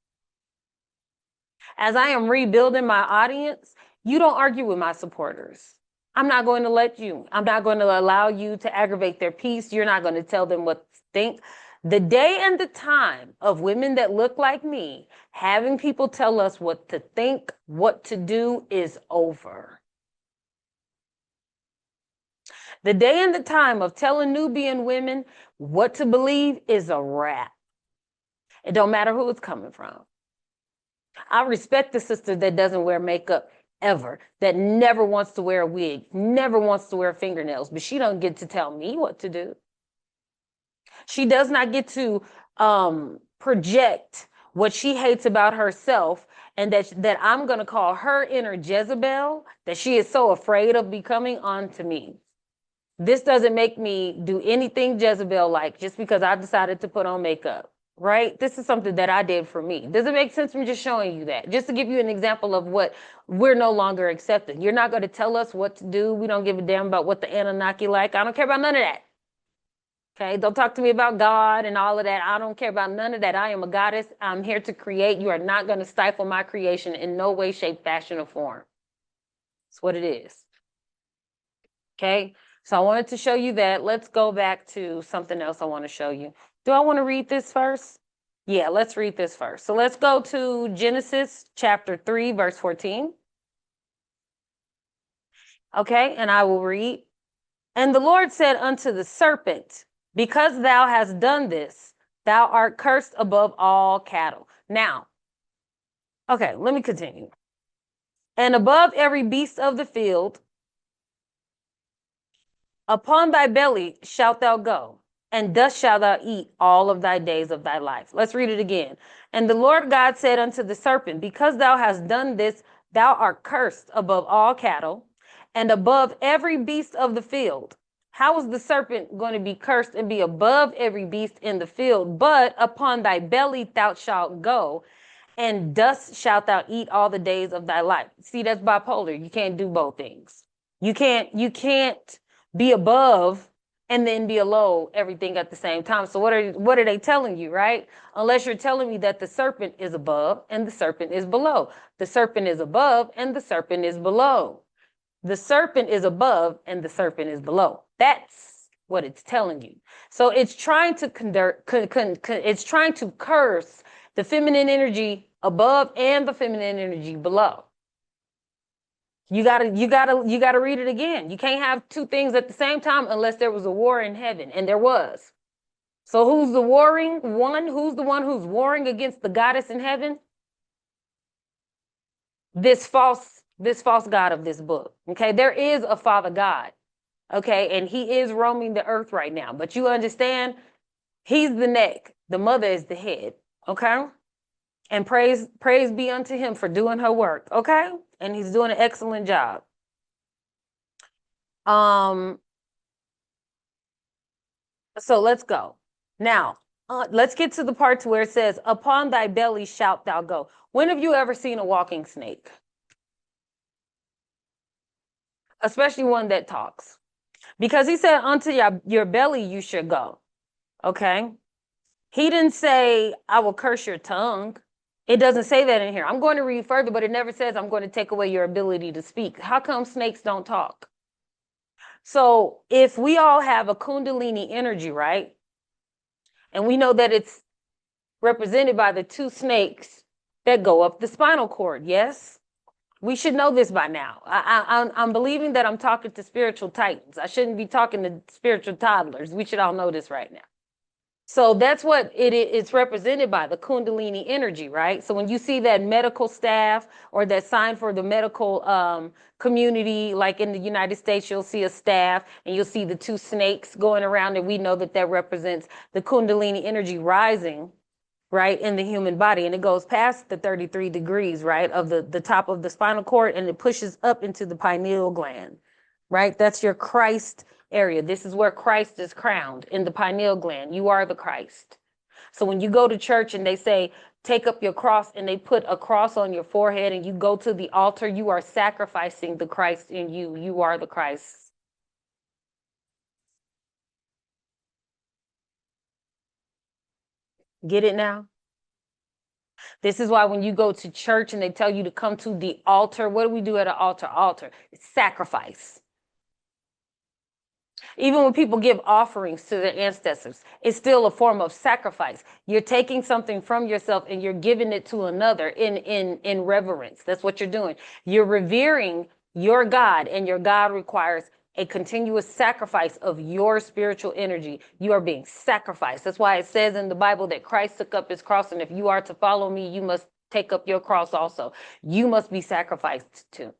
As I am rebuilding my audience, you don't argue with my supporters. I'm not going to let you. I'm not going to allow you to aggravate their peace. You're not going to tell them what to think. The day and the time of women that look like me having people tell us what to think, what to do is over. The day and the time of telling Nubian women what to believe is a wrap. It don't matter who it's coming from. I respect the sister that doesn't wear makeup ever, that never wants to wear a wig, never wants to wear fingernails, but she don't get to tell me what to do. She does not get to project what she hates about herself, and that I'm going to call her inner Jezebel, that she is so afraid of becoming, onto me. This doesn't make me do anything Jezebel-like just because I decided to put on makeup, right? This is something that I did for me. Does it make sense from just showing you that? Just to give you an example of what we're no longer accepting. You're not going to tell us what to do. We don't give a damn about what the Anunnaki like. I don't care about none of that. Okay, don't talk to me about God and all of that. I don't care about none of that. I am a goddess. I'm here to create. You are not going to stifle my creation in no way, shape, fashion, or form. That's what it is. Okay. So I wanted to show you that. Let's go back to something else I want to show you. Do I want to read this first? Yeah, let's read this first. So let's go to Genesis chapter 3, verse 14. Okay, and I will read. And the Lord said unto the serpent, because thou hast done this, thou art cursed above all cattle. Now, okay, let me continue. And above every beast of the field, upon thy belly shalt thou go, and dust shalt thou eat all of thy days of thy life. Let's read it again. And the Lord God said unto the serpent, because thou hast done this, thou art cursed above all cattle, and above every beast of the field. How is the serpent going to be cursed and be above every beast in the field? But upon thy belly thou shalt go, and dust shalt thou eat all the days of thy life. See, that's bipolar. You can't do both things. You can't be above and then be below everything at the same time. So what are they telling you, right? Unless you're telling me that the serpent is above and the serpent is below. The serpent is above and the serpent is below. The serpent is above and the serpent is below. That's what it's telling you. So it's trying to it's trying to curse the feminine energy above and the feminine energy below. You gotta read it again. You can't have two things at the same time unless there was a war in heaven, and there was. So who's the warring one? Who's the one who's warring against the goddess in heaven? This false God of this book. Okay, there is a Father God. Okay, and he is roaming the earth right now. But you understand, he's the neck, the mother is the head. Okay, and praise be unto him for doing her work. Okay, and he's doing an excellent job. So let's go now. Let's get to the part where it says, "Upon thy belly shalt thou go." When have you ever seen a walking snake? Especially one that talks. Because he said, unto your belly you should go. Okay. He didn't say, I will curse your tongue. It doesn't say that in here. I'm going to read further, but it never says I'm going to take away your ability to speak. How come snakes don't talk? So if we all have a Kundalini energy, right? And we know that it's represented by the two snakes that go up the spinal cord, yes? We should know this by now. I'm believing that I'm talking to spiritual titans. I shouldn't be talking to spiritual toddlers. We should all know this right now. So that's what it's represented by, the Kundalini energy, right? So when you see that medical staff or that sign for the medical community, like in the United States, you'll see a staff and you'll see the two snakes going around, and we know that that represents the Kundalini energy rising, right, in the human body. And it goes past the 33 degrees, right, of the top of the spinal cord, and it pushes up into the pineal gland, right? That's your Christ area. This is where Christ is crowned, in the pineal gland. You are the Christ. So when you go to church and they say, take up your cross, and they put a cross on your forehead and you go to the altar, you are sacrificing the Christ in you. You are the Christ. Get it now? This is why when you go to church and they tell you to come to the altar, what do we do at an altar? Altar. It's sacrifice. Even when people give offerings to their ancestors, it's still a form of sacrifice. You're taking something from yourself and you're giving it to another in reverence. That's what you're doing. You're revering your God, and your God requires a continuous sacrifice of your spiritual energy. You are being sacrificed. That's why it says in the Bible that Christ took up his cross, and if you are to follow me, you must take up your cross also. You must be sacrificed too.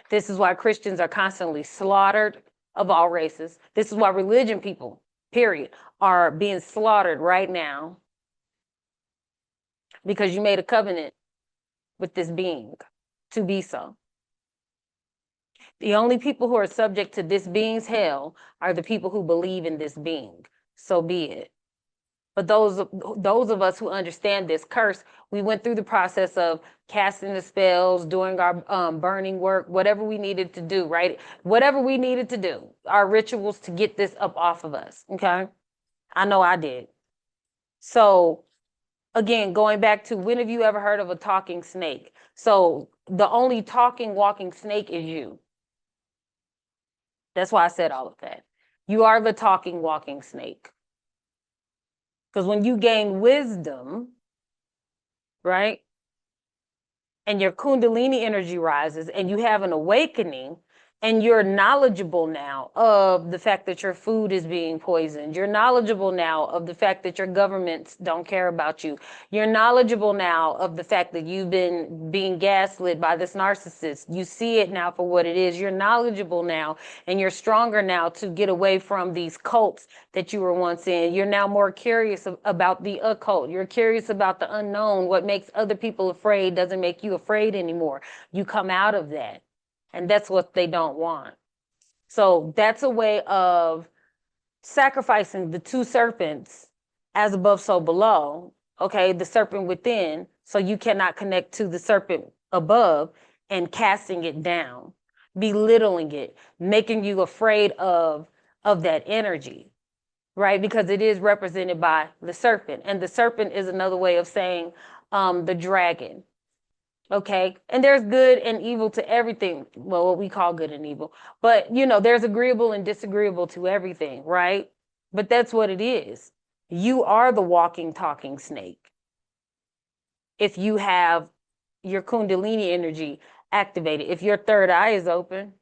This is why Christians are constantly slaughtered, of all races. This is why religion people, period, are being slaughtered right now, because you made a covenant with this being to be so. The only people who are subject to this being's hell are the people who believe in this being. So be it. But those of us who understand this curse, we went through the process of casting the spells, doing our burning work, whatever we needed to do, right? Whatever we needed to do, our rituals to get this up off of us, okay? I know I did. So again, going back to, when have you ever heard of a talking snake? So the only talking, walking snake is you. That's why I said all of that. You are the talking, walking snake. Because when you gain wisdom, right, and your Kundalini energy rises and you have an awakening, and you're knowledgeable now of the fact that your food is being poisoned. You're knowledgeable now of the fact that your governments don't care about you. You're knowledgeable now of the fact that you've been being gaslit by this narcissist. You see it now for what it is. You're knowledgeable now, and you're stronger now to get away from these cults that you were once in. You're now more curious about the occult. You're curious about the unknown. What makes other people afraid doesn't make you afraid anymore. You come out of that. And that's what they don't want. So that's a way of sacrificing the two serpents, as above, so below. Okay, the serpent within, so you cannot connect to the serpent above, and casting it down, belittling it, making you afraid of that energy, right? Because it is represented by the serpent. And the serpent is another way of saying the dragon. Okay. And there's good and evil to everything. Well, what we call good and evil. But, there's agreeable and disagreeable to everything, right? But that's what it is. You are the walking, talking snake. If you have your Kundalini energy activated, if your third eye is open,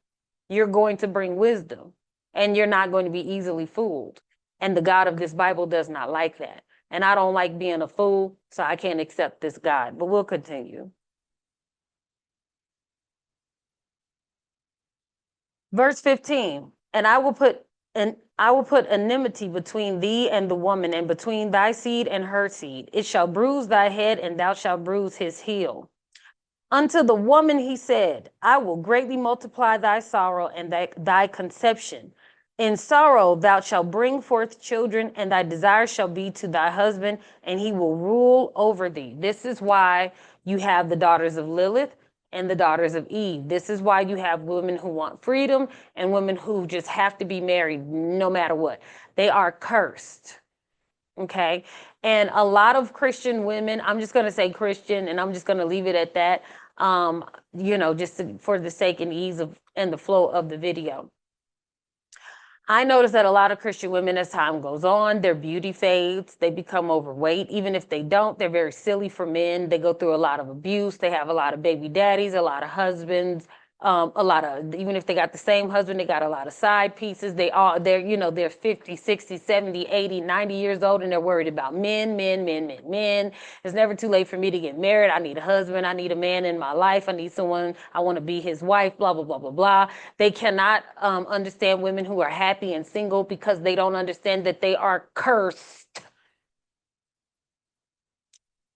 you're going to bring wisdom, and you're not going to be easily fooled. And the God of this Bible does not like that. And I don't like being a fool, so I can't accept this God. But we'll continue. Verse 15, and I will put enmity between thee and the woman, and between thy seed and her seed. It shall bruise thy head, and thou shalt bruise his heel. Unto the woman he said, I will greatly multiply thy sorrow and thy conception. In sorrow thou shalt bring forth children, and thy desire shall be to thy husband, and he will rule over thee. This is why you have the daughters of Lilith and the daughters of Eve. This is why you have women who want freedom and women who just have to be married no matter what. They are cursed. Okay. And a lot of Christian women, I'm just going to say Christian and I'm just going to leave it at that. Um, just for the sake and ease of and the flow of the video. I notice that a lot of Christian women, as time goes on, their beauty fades, they become overweight. Even if they don't, they're very silly for men. They go through a lot of abuse. They have a lot of baby daddies, a lot of husbands, a lot of, even if they got the same husband, they got a lot of side pieces. They're 50, 60, 70, 80, 90 years old and they're worried about men, men, men, men, men. It's never too late for me to get married. I need a husband. I need a man in my life. I need someone, I want to be his wife, blah, blah, blah, blah, blah. They cannot understand women who are happy and single because they don't understand that they are cursed.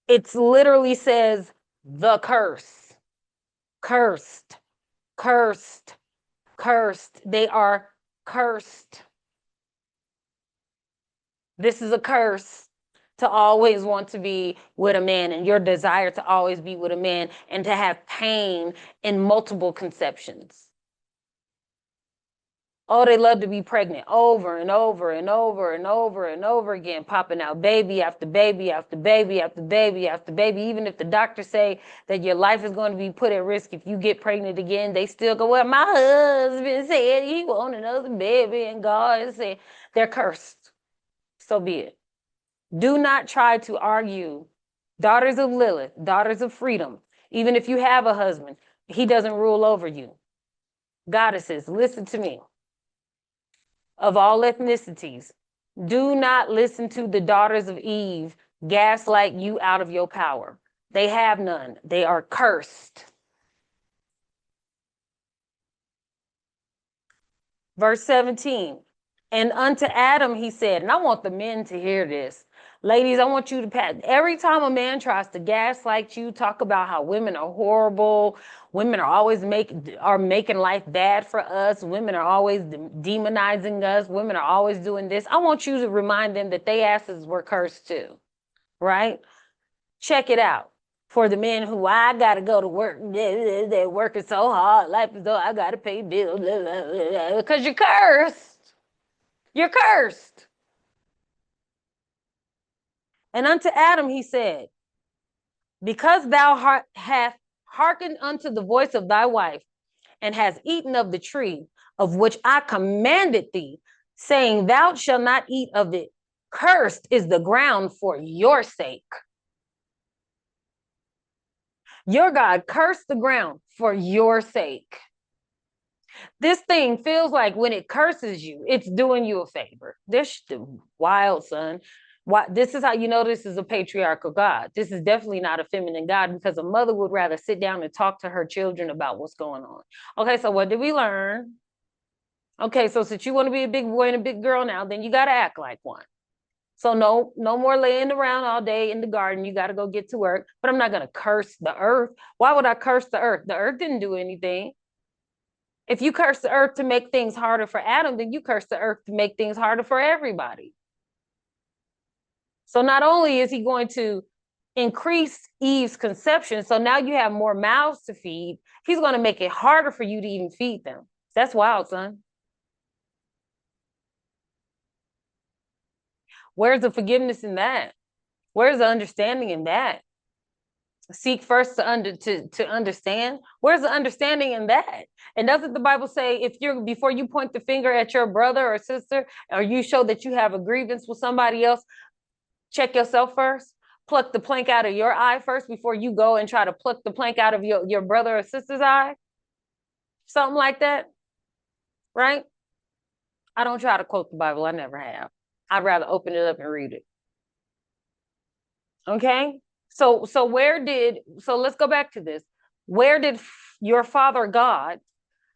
It literally says the curse. Cursed, cursed, cursed. They are cursed. This is a curse to always want to be with a man and your desire to always be with a man and to have pain in multiple conceptions. Oh, they love to be pregnant over and over and over and over and over again, popping out baby after baby after baby after baby after baby. Even if the doctors say that your life is going to be put at risk if you get pregnant again, they still go, well, my husband said he wanted another baby and God said they're cursed. So be it. Do not try to argue. Daughters of Lilith, daughters of freedom, even if you have a husband, he doesn't rule over you. Goddesses, listen to me. Of all ethnicities, do not listen to the daughters of Eve gaslight you out of your power. They have none. They are cursed. Verse 17, and unto Adam he said, and I want the men to hear this. Ladies, I want you to pat. Every time a man tries to gaslight you, talk about how women are horrible, women are always making life bad for us, women are always demonizing us, women are always doing this. I want you to remind them that they asses were cursed too, right? Check it out. For the men who I gotta go to work, they're working so hard, life is though I gotta pay bills, because you're cursed. You're cursed. And unto Adam he said, because thou hast hearkened unto the voice of thy wife, and hast eaten of the tree of which I commanded thee, saying, thou shalt not eat of it, cursed is the ground for your sake. Your God cursed the ground for your sake. This thing feels like when it curses you, it's doing you a favor. This wild, son. Why, this is how you know this is a patriarchal God. This is definitely not a feminine God because a mother would rather sit down and talk to her children about what's going on. Okay, so what did we learn? Okay, so since you want to be a big boy and a big girl now, then you got to act like one. So no more laying around all day in the garden. You got to go get to work. But I'm not going to curse the earth. Why would I curse the earth? The earth didn't do anything. If you curse the earth to make things harder for Adam, then you curse the earth to make things harder for everybody. So not only is he going to increase Eve's conception, so now you have more mouths to feed, he's going to make it harder for you to even feed them. That's wild, son. Where's the forgiveness in that? Where's the understanding in that? Seek first to understand. Where's the understanding in that? And doesn't the Bible say if you're before you point the finger at your brother or sister, or you show that you have a grievance with somebody else, check yourself first? Pluck the plank out of your eye first before you go and try to pluck the plank out of your brother or sister's eye? Something like that, right? I don't try to quote the Bible. I never have. I'd rather open it up and read it. Okay? So let's go back to this. Where did your father God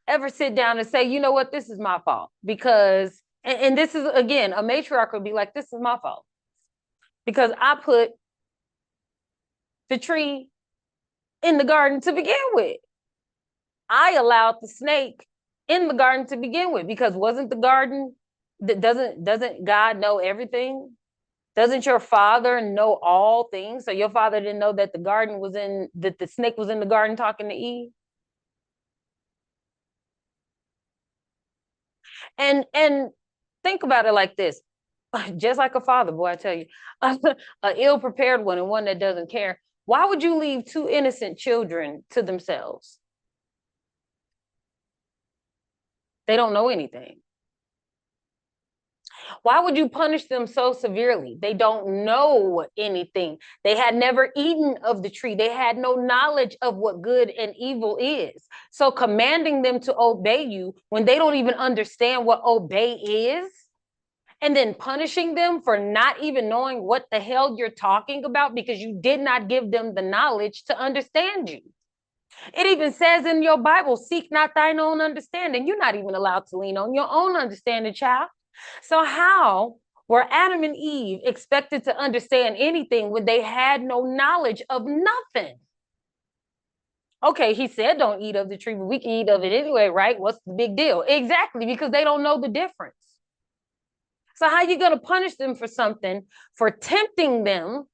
ever sit down and say, you know what, this is my fault? Because, and this is, again, a matriarch would be like, this is my fault. Because I put the tree in the garden to begin with. I allowed the snake in the garden to begin with, because wasn't the garden, doesn't God know everything? Doesn't your father know all things? So your father didn't know that that the snake was in the garden talking to Eve? And think about it like this. just like a father, boy, I tell you, an ill-prepared one and one that doesn't care. Why would you leave two innocent children to themselves? They don't know anything. Why would you punish them so severely? They don't know anything. They had never eaten of the tree. They had no knowledge of what good and evil is. So commanding them to obey you when they don't even understand what obey is, and then punishing them for not even knowing what the hell you're talking about because you did not give them the knowledge to understand you. It even says in your Bible, seek not thine own understanding. You're not even allowed to lean on your own understanding, child. So how were Adam and Eve expected to understand anything when they had no knowledge of nothing? Okay, he said don't eat of the tree, but we can eat of it anyway, right? What's the big deal? Exactly, because they don't know the difference. So how are you going to punish them for something, for tempting them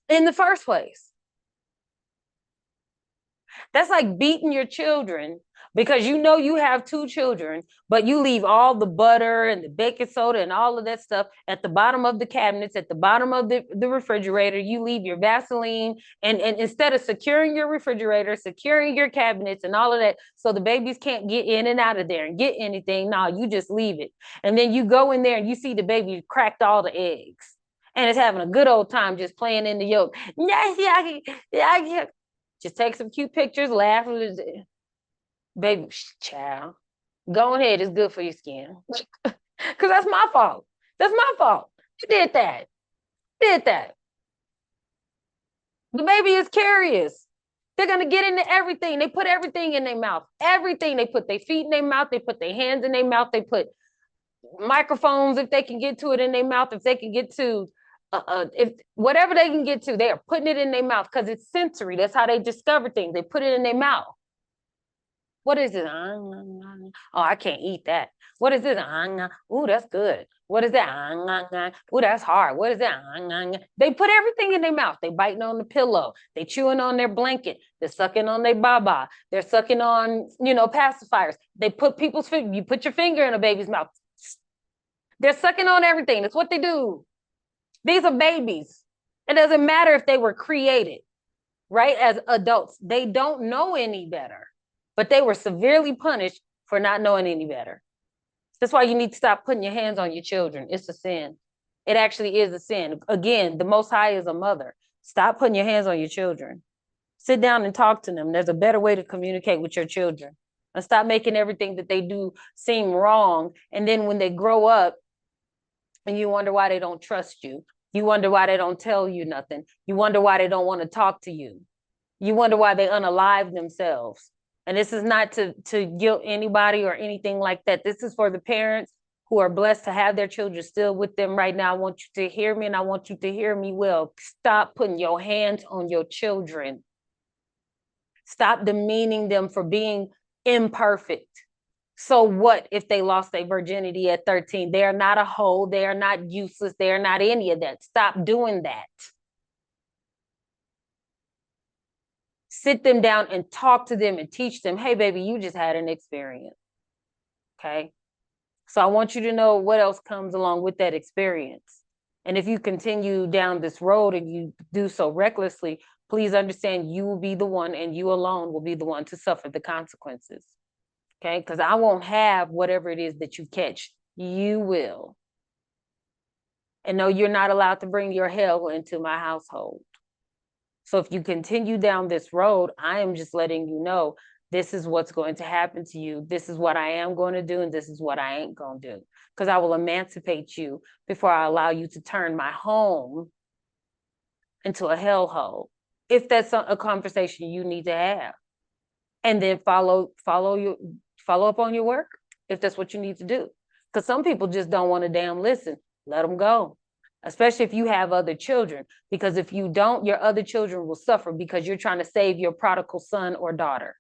in the first place? That's like beating your children because you know you have two children, but you leave all the butter and the baking soda and all of that stuff at the bottom of the cabinets, at the bottom of the refrigerator. You leave your Vaseline, and instead of securing your refrigerator, securing your cabinets and all of that, so the babies can't get in and out of there and get anything. No, you just leave it. And then you go in there and you see the baby cracked all the eggs. And it's having a good old time just playing in the yolk. Yeah. Just take some cute pictures, laugh. Baby, child, go ahead. It's good for your skin. Because that's my fault. That's my fault. You did that. Did that. The baby is curious. They're going to get into everything. They put everything in their mouth. Everything. They put their feet in their mouth. They put their hands in their mouth. They put microphones, if they can get to it, in their mouth. If they can get to if whatever they can get to, they are putting it in their mouth because it's sensory. That's how they discover things. They put it in their mouth. What is it? Oh, I can't eat that. What is it? Ooh, that's good. What is that? Ooh, that's hard. What is that? They put everything in their mouth. They biting on the pillow. They chewing on their blanket. They're sucking on their baba. They're sucking on, pacifiers. They put people's finger. You put your finger in a baby's mouth. They're sucking on everything. That's what they do. These are babies. It doesn't matter if they were created, right, as adults. They don't know any better, but they were severely punished for not knowing any better. That's why you need to stop putting your hands on your children. It's a sin. It actually is a sin. Again, the Most High is a mother. Stop putting your hands on your children. Sit down and talk to them. There's a better way to communicate with your children. And stop making everything that they do seem wrong. And then when they grow up, and you wonder why they don't trust you. You wonder why they don't tell you nothing. You wonder why they don't want to talk to you. You wonder why they unalive themselves. And this is not to guilt anybody or anything like that. This is for the parents who are blessed to have their children still with them right now. I want you to hear me, and I want you to hear me well. Stop putting your hands on your children. Stop demeaning them for being imperfect. So what if they lost their virginity at 13? They are not a hoe. They are not useless. They are not any of that. Stop doing that. Sit them down and talk to them and teach them, hey, baby, you just had an experience. Okay? So I want you to know what else comes along with that experience. And if you continue down this road and you do so recklessly, please understand you will be the one, and you alone will be the one to suffer the consequences. Okay, because I won't have whatever it is that you catch. You will. And no, you're not allowed to bring your hell into my household. So if you continue down this road, I am just letting you know this is what's going to happen to you. This is what I am going to do, and this is what I ain't going to do. Because I will emancipate you before I allow you to turn my home into a hellhole. If that's a conversation you need to have. And then follow up on your work if that's what you need to do. Because some people just don't want to damn listen. Let them go. Especially if you have other children. Because if you don't, your other children will suffer because you're trying to save your prodigal son or daughter.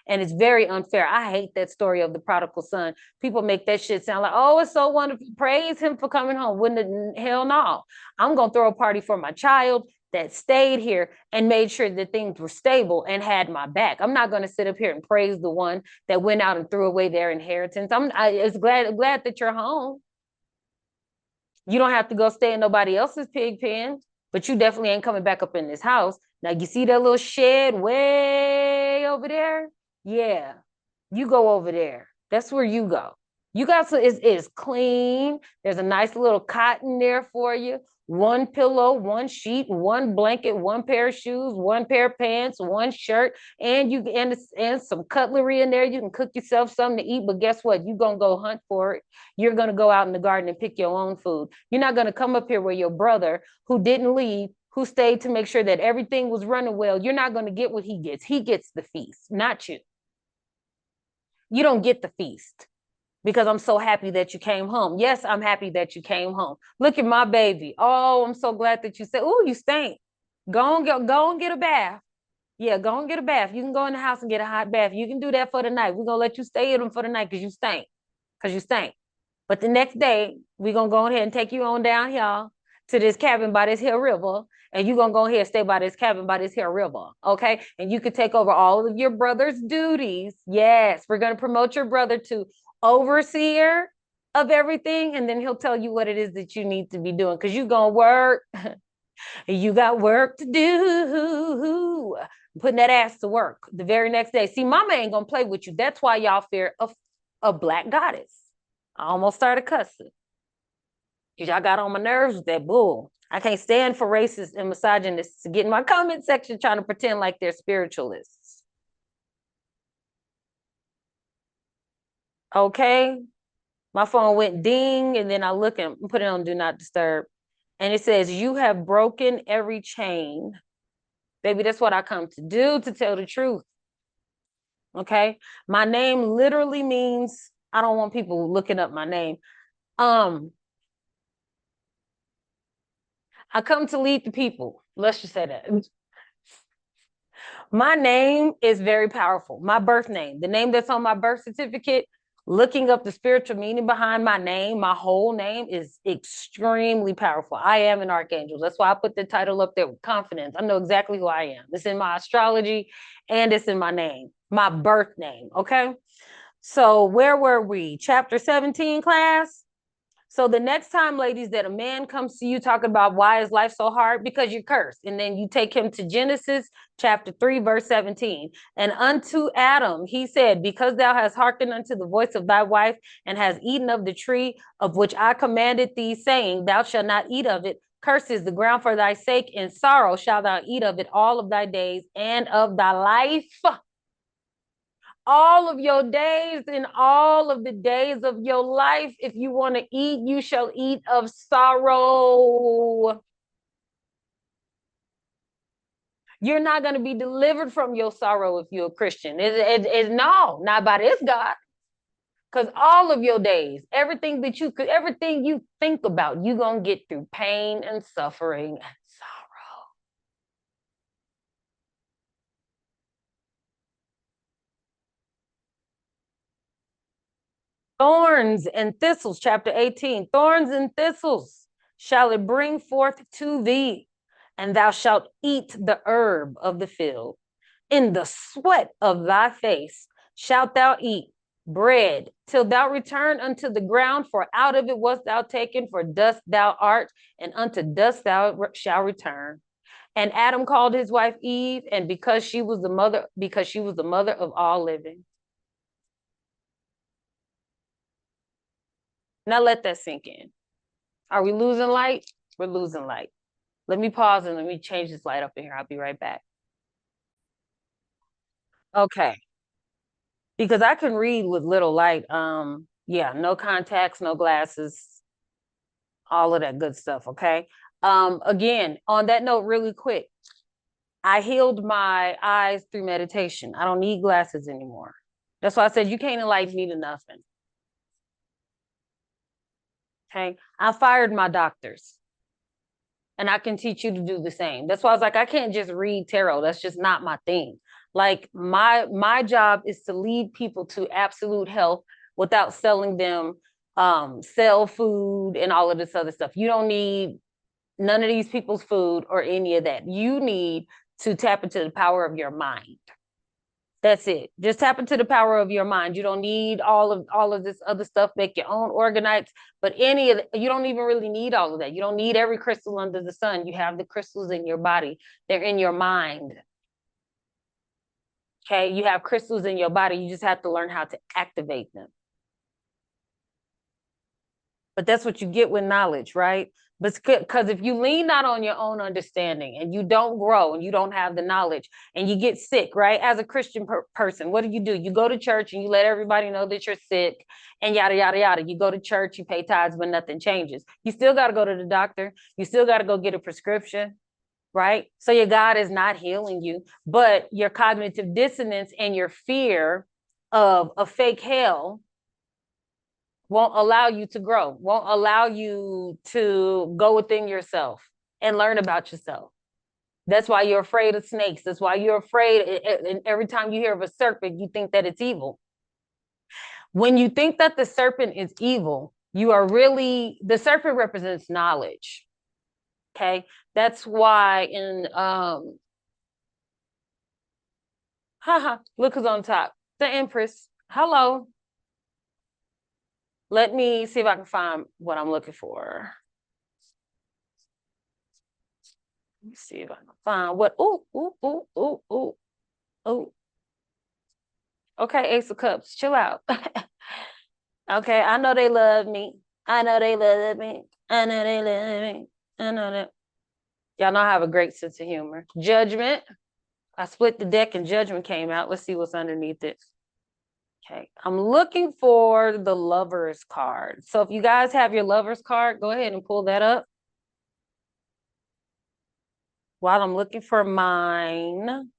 And it's very unfair. I hate that story of the prodigal son. People make that shit sound like, oh, it's so wonderful. Praise him for coming home. Wouldn't it? Hell no. I'm going to throw a party for my child. that stayed here and made sure that things were stable and had my back. I'm not going to sit up here and praise the one that went out and threw away their inheritance. It's glad that you're home. You don't have to go stay in nobody else's pig pen, but you definitely ain't coming back up in this house. Now you see that little shed way over there? Yeah, you go over there. That's where you go. You got so it's clean. There's a nice little cot in there for you. One pillow, one sheet, one blanket, one pair of shoes, one pair of pants, one shirt, and and some cutlery in there. You can cook yourself something to eat, but guess what? You're gonna go hunt for it. You're gonna go out in the garden and pick your own food. You're not gonna come up here where your brother, who didn't leave, who stayed to make sure that everything was running well, you're not gonna get what he gets. He gets the feast, not you. You don't get the feast because I'm so happy that you came home. Yes, I'm happy that you came home. Look at my baby. Oh, I'm so glad that you said, oh, you stink. Go and get a bath. Yeah, go and get a bath. You can go in the house and get a hot bath. You can do that for the night. We're going to let you stay in them for the night because you stink. Because you stink. But the next day, we're going to go ahead and take you on down here to this cabin by this here river. And you're going to go ahead and stay by this cabin by this here river. Okay. And you could take over all of your brother's duties. Yes. We're going to promote your brother to overseer of everything. And then he'll tell you what it is that you need to be doing. Because you're going to work. You got work to do. Putting that ass to work the very next day. See, mama ain't going to play with you. That's why y'all fear a black goddess. I almost started cussing. Y'all got on my nerves with that bull. I can't stand for racists and misogynists to get in my comment section trying to pretend like they're spiritualists. Okay. My phone went ding, and then I look and put it on do not disturb. And it says, you have broken every chain. Baby, that's what I come to do, to tell the truth. Okay. My name literally means, I don't want people looking up my name. I come to lead the people. Let's just say that. My name is very powerful. My birth name, the name that's on my birth certificate, looking up the spiritual meaning behind my name, my whole name is extremely powerful. I am an archangel. That's why I put the title up there with confidence. I know exactly who I am. It's in my astrology and it's in my name, my birth name. Okay. So where were we? Chapter 17, class? So the next time, ladies, that a man comes to you talking about why is life so hard, because you're cursed. And then you take him to Genesis chapter 3, verse 17. And unto Adam, he said, because thou hast hearkened unto the voice of thy wife and hast eaten of the tree of which I commanded thee, saying, thou shalt not eat of it. Cursed is the ground for thy sake, and sorrow shalt thou eat of it all of thy days and of thy life. All of your days and all of the days of your life. If you want to eat, you shall eat of sorrow. You're not going to be delivered from your sorrow if you're a Christian. It's no, not by this God. Because all of your days, everything you think about, you're going to get through pain and suffering and sorrow. Thorns and thistles, chapter 18. Thorns and thistles shall it bring forth to thee, and thou shalt eat the herb of the field. In the sweat of thy face shalt thou eat bread till thou return unto the ground, for out of it wast thou taken, for dust thou art, and unto dust thou shalt return. And Adam called his wife Eve, and because she was the mother of all living. Now let that sink in. Are we losing light? We're losing light. Let me pause and let me change this light up in here. I'll be right back. Okay. Because I can read with little light. Yeah, no contacts, no glasses, all of that good stuff. Okay. Again, on that note, really quick, I healed my eyes through meditation. I don't need glasses anymore. That's why I said you can't enlighten me to nothing. Okay. I fired my doctors. And I can teach you to do the same. That's why I was like, I can't just read tarot. That's just not my thing. Like my job is to lead people to absolute health without selling them cell food and all of this other stuff. You don't need none of these people's food or any of that. You need to tap into the power of your mind. That's it. Just tap into the power of your mind. You don't need all of this other stuff. Make your own organites, but you don't even really need all of that. You don't need every crystal under the sun. You have the crystals in your body. They're in your mind. Okay, you have crystals in your body. You just have to learn how to activate them. But that's what you get with knowledge, right? But because if you lean not on your own understanding and you don't grow and you don't have the knowledge and you get sick, right? As a Christian person, what do? You go to church and you let everybody know that you're sick and yada, yada, yada. You go to church, you pay tithes, but nothing changes. You still got to go to the doctor. You still got to go get a prescription, right? So your God is not healing you, but your cognitive dissonance and your fear of a fake hell won't allow you to grow, won't allow you to go within yourself and learn about yourself. That's why you're afraid of snakes. That's why you're afraid. And every time you hear of a serpent, you think that it's evil. When you think that the serpent is evil, the serpent represents knowledge. Okay. That's why look who's on top. The Empress. Hello. Let me see if I can find what I'm looking for. Let me see if I can find what. Oh. Okay, Ace of Cups, chill out. Okay, I know they love me. I know they love me. I know they love me. I know that. Y'all know I have a great sense of humor. Judgment. I split the deck and Judgment came out. Let's see what's underneath it. Okay, I'm looking for the Lover's card. So if you guys have your Lover's card, go ahead and pull that up. While I'm looking for mine.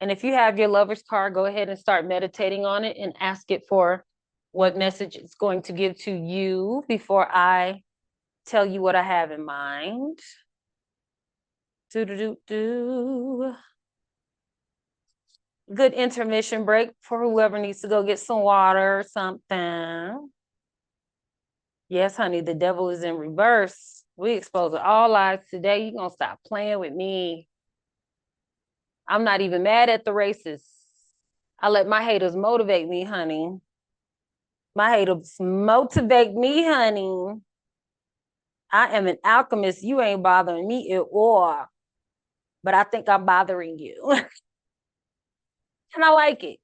And if you have your Lover's card, go ahead and start meditating on it and ask it for what message it's going to give to you before I tell you what I have in mind. Good intermission break for whoever needs to go get some water or something. Yes, honey, the devil is in reverse. We expose all lies today. You're going to stop playing with me. I'm not even mad at the racists. I let my haters motivate me, honey. My haters motivate me, honey. I am an alchemist. You ain't bothering me at all. But I think I'm bothering you. And I like it.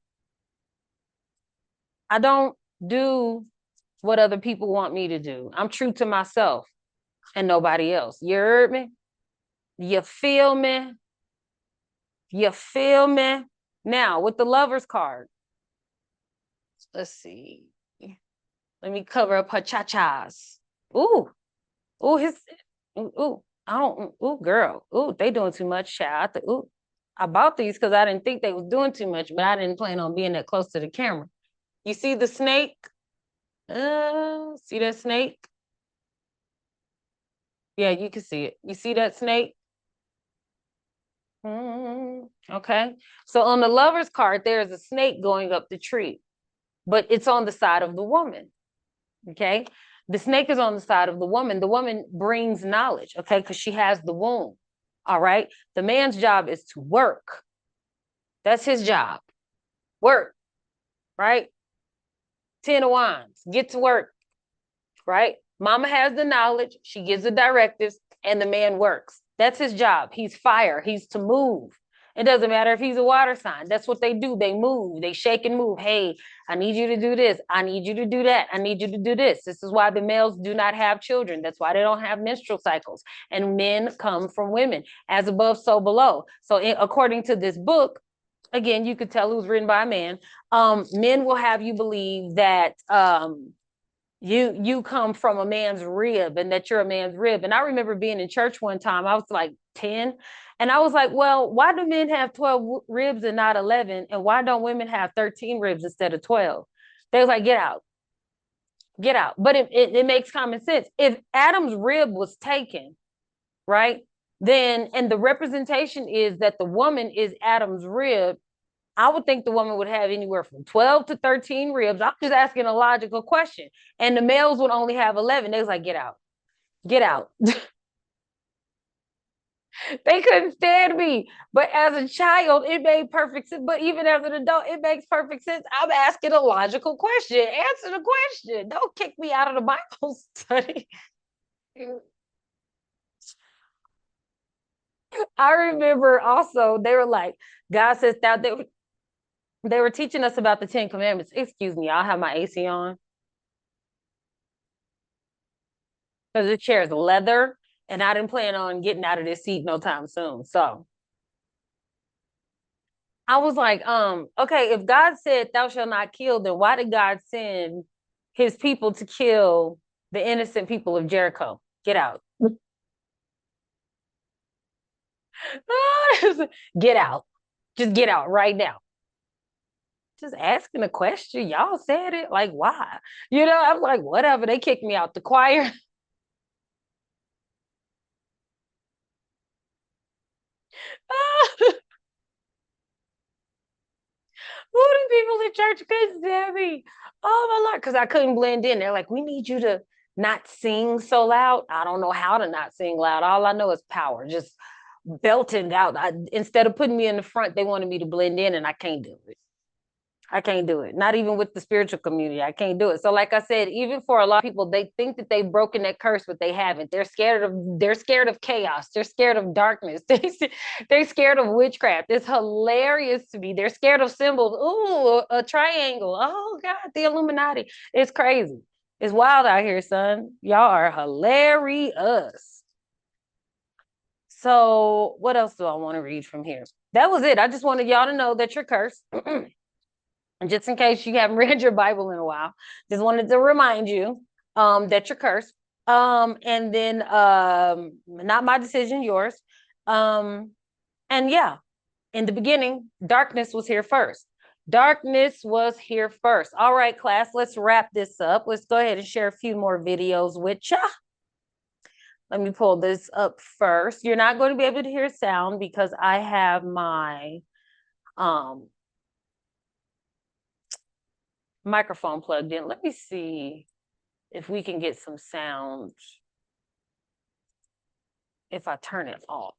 I don't do what other people want me to do. I'm true to myself and nobody else. You heard me? You feel me? You feel me? Now, with the Lover's card, let's see. Let me cover up her cha-chas. Ooh, girl. Ooh, they doing too much, child. I bought these because I didn't think they was doing too much, but I didn't plan on being that close to the camera. You see the snake? See that snake? Yeah, you can see it. You see that snake? Okay. So on the Lover's card, there's a snake going up the tree, but it's on the side of the woman. Okay. The snake is on the side of the woman. The woman brings knowledge, okay, because she has the womb. All right. The man's job is to work. That's his job. Work. Right. 10 of Wands. Get to work. Right. Mama has the knowledge. She gives the directives and the man works. That's his job. He's fire. He's to move. It doesn't matter if he's a water sign. That's what they do. They move. They shake and move. Hey, I need you to do this. I need you to do that. I need you to do this. This is why the males do not have children. That's why they don't have menstrual cycles. And men come from women. As above, so below. So according to this book, again, you could tell it was written by a man. Men will have you believe that you come from a man's rib and that you're a man's rib. And I remember being in church one time, I was like 10, and I was like, well, why do men have 12 ribs and not 11? And why don't women have 13 ribs instead of 12? They was like, get out. But it makes common sense. If Adam's rib was taken, right, then, and the representation is that the woman is Adam's rib, I would think the woman would have anywhere from 12 to 13 ribs. I'm just asking a logical question. And the males would only have 11. They was like, get out. They couldn't stand me. But as a child, it made perfect sense. But even as an adult, it makes perfect sense. I'm asking a logical question. Answer the question. Don't kick me out of the Bible study. I remember also they were like, God says that they were teaching us about the 10 Commandments. Excuse me, I'll have my AC on. Because the chair is leather, and I didn't plan on getting out of this seat no time soon. So I was like, okay, if God said thou shalt not kill, then why did God send his people to kill the innocent people of Jericho? Get out. Get out. Just get out right now. Just asking a question. Y'all said it. Like, why? I'm like, whatever. They kicked me out the choir. Who do people in church couldn't stand me? Oh my Lord, because I couldn't blend in. They're like, we need you to not sing so loud. I don't know how to not sing loud. All I know is power, just belting out. Instead of putting me in the front, they wanted me to blend in, and I can't do it. I can't do it. Not even with the spiritual community. I can't do it. So, like I said, even for a lot of people, they think that they've broken that curse, but they haven't. They're scared of chaos. They're scared of darkness. They're scared of witchcraft. It's hilarious to me. They're scared of symbols. Ooh, a triangle. Oh God, the Illuminati. It's crazy. It's wild out here, son. Y'all are hilarious. So, what else do I want to read from here? That was it. I just wanted y'all to know that you're cursed. Just in case you haven't read your Bible in a while, just wanted to remind you that you're cursed. And then not my decision, yours. And yeah, in the beginning, darkness was here first. Darkness was here first. All right, class, let's wrap this up. Let's go ahead and share a few more videos with ya. Let me pull this up first. You're not going to be able to hear sound because I have my microphone plugged in. Let me see if we can get some sound if I turn it off.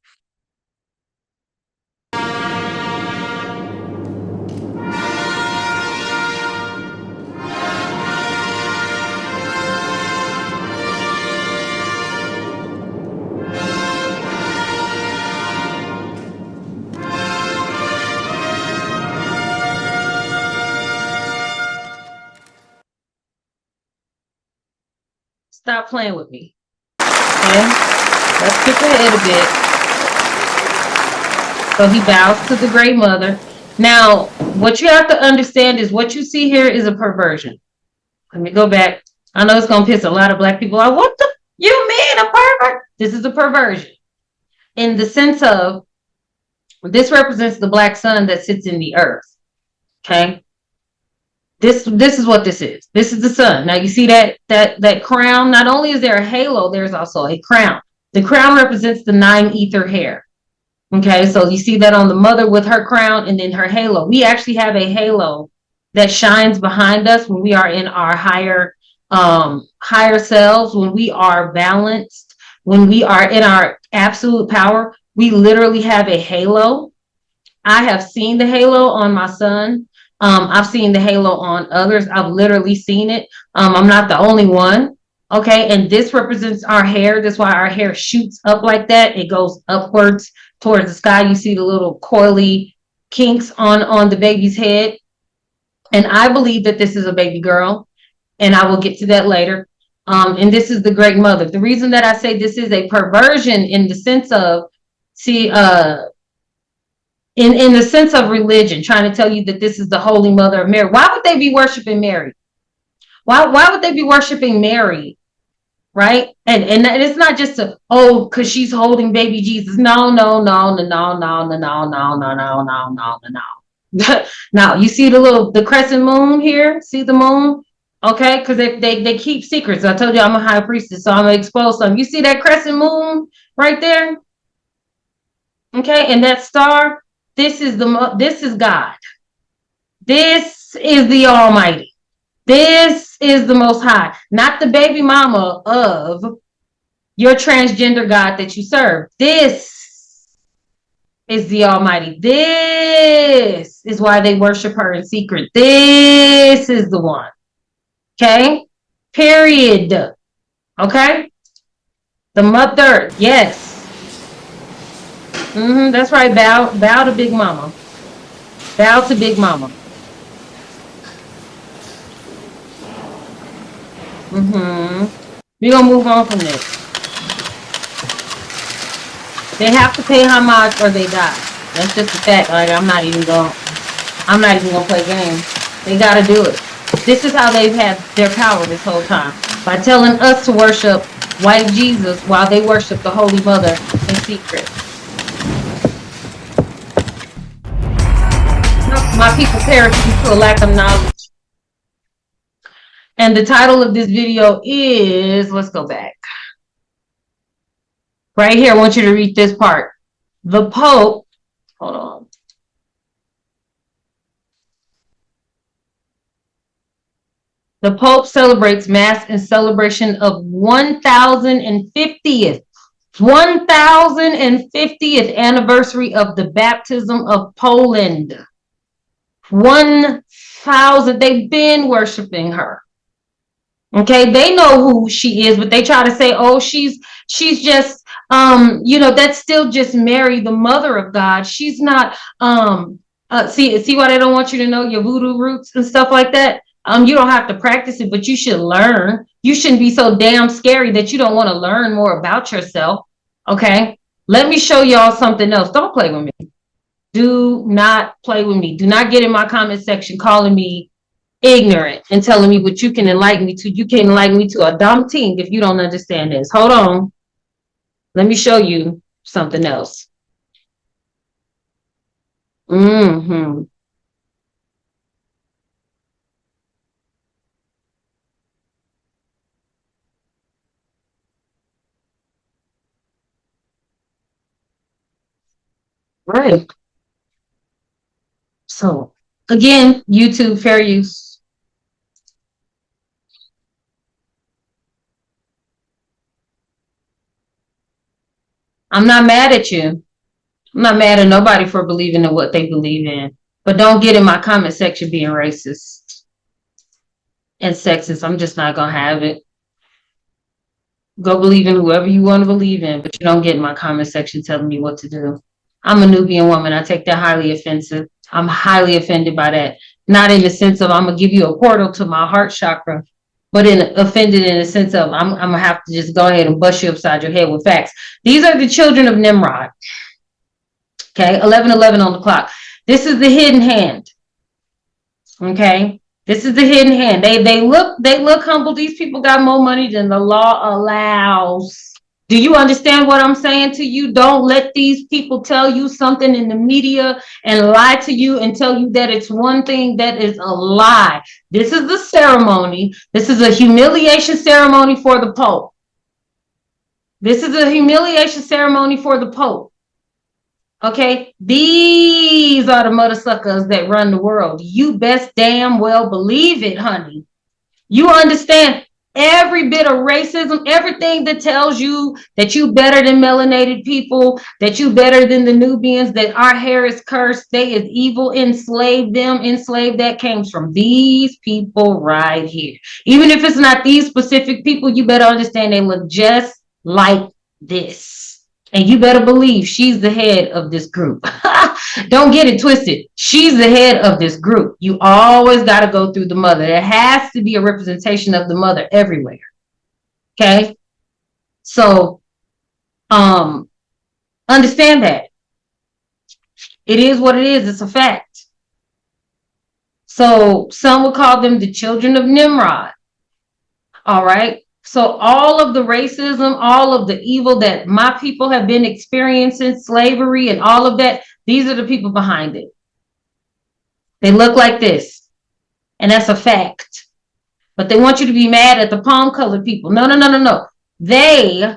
Stop playing with me. Okay? Let's skip ahead a bit. So he bows to the Great Mother. Now, what you have to understand is what you see here is a perversion. Let me go back. I know it's going to piss a lot of Black people off. What the? You mean a pervert? This is a perversion. In the sense of, this represents the Black sun that sits in the earth. Okay? This is what this is. This is the sun. Now you see that crown. Not only is there a halo, there's also a crown. The crown represents the 9 ether hair. Okay, so you see that on the mother with her crown and then her halo. We actually have a halo that shines behind us when we are in our higher selves, when we are balanced, when we are in our absolute power. We literally have a halo. I have seen the halo on my son. I've seen the halo on others. I've literally seen it. I'm not the only one. Okay. And this represents our hair. That's why our hair shoots up like that. It goes upwards towards the sky. You see the little coily kinks on the baby's head. And I believe that this is a baby girl. And I will get to that later. And this is the Great Mother. The reason that I say this is a perversion in the sense of, in the sense of religion, trying to tell you that this is the Holy Mother of Mary. Why would they be worshiping Mary? Why would they be worshiping Mary? Right? And it's not just because she's holding baby Jesus. No. Now you see the crescent moon here? See the moon? Okay, because they keep secrets. I told you I'm a high priestess, so I'm gonna expose some. You see that crescent moon right there? Okay, and that star. This is God. This is the Almighty. This is the Most High, not the baby mama of your transgender God that you serve. This is the Almighty. This is why they worship her in secret. This is the one. Okay? Period. Okay? The mother. Yes. That's right. Bow to Big Mama. Bow to Big Mama. We're gonna move on from this. They have to pay homage or they die. That's just a fact. Like I'm not even gonna play games. They gotta do it. This is how they've had their power this whole time. By telling us to worship white Jesus while they worship the Holy Mother in secret. My people perish due to a lack of knowledge. And the title of this video is, let's go back. Right here, I want you to read this part. The Pope, hold on. The Pope celebrates Mass in celebration of 1050th 1050th anniversary of the baptism of Poland. 1000, they've been worshiping her. Okay, they know who she is, but they try to say, oh, she's just that's still just Mary, the mother of God. She's not see why they don't want you to know your voodoo roots and stuff like that. You don't have to practice it, but you should learn. You shouldn't be so damn scary that you don't want to learn more about yourself. Okay, let me show y'all something else. Don't play with me. Do not play with me. Do not get in my comment section calling me ignorant and telling me what you can enlighten me to. You can enlighten me to a dumb thing if you don't understand this. Hold on. Let me show you something else. Right. So, again, YouTube, fair use. I'm not mad at you. I'm not mad at nobody for believing in what they believe in. But don't get in my comment section being racist and sexist. I'm just not going to have it. Go believe in whoever you want to believe in, but you don't get in my comment section telling me what to do. I'm a Nubian woman. I take that highly offensive. I'm highly offended by that. Not in the sense of I'm going to give you a portal to my heart chakra, but offended in the sense of I'm going to have to just go ahead and bust you upside your head with facts. These are the children of Nimrod. Okay, 11:11 on the clock. This is the hidden hand. Okay, this is the hidden hand. They look humble. These people got more money than the law allows. Do you understand what I'm saying to you? Don't let these people tell you something in the media and lie to you and tell you that it's one thing that is a lie. This is the ceremony. This is a humiliation ceremony for the Pope. This is a humiliation ceremony for the Pope. Okay, these are the mother suckers that run the world. You best damn well believe it, honey. You understand every bit of racism, everything that tells you that you better than melanated people, that you better than the Nubians, that our hair is cursed, they is evil, enslave them, enslave that came from these people right here. Even if it's not these specific people, you better understand they look just like this. And you better believe she's the head of this group. Don't get it twisted. She's the head of this group. You always got to go through the mother. There has to be a representation of the mother everywhere. Okay? So, understand that. It is what it is. It's a fact. So, some would call them the children of Nimrod. All right? So all of the racism, all of the evil that my people have been experiencing, slavery and all of that, these are the people behind it. They look like this. And that's a fact. But they want you to be mad at the palm-colored people. No. They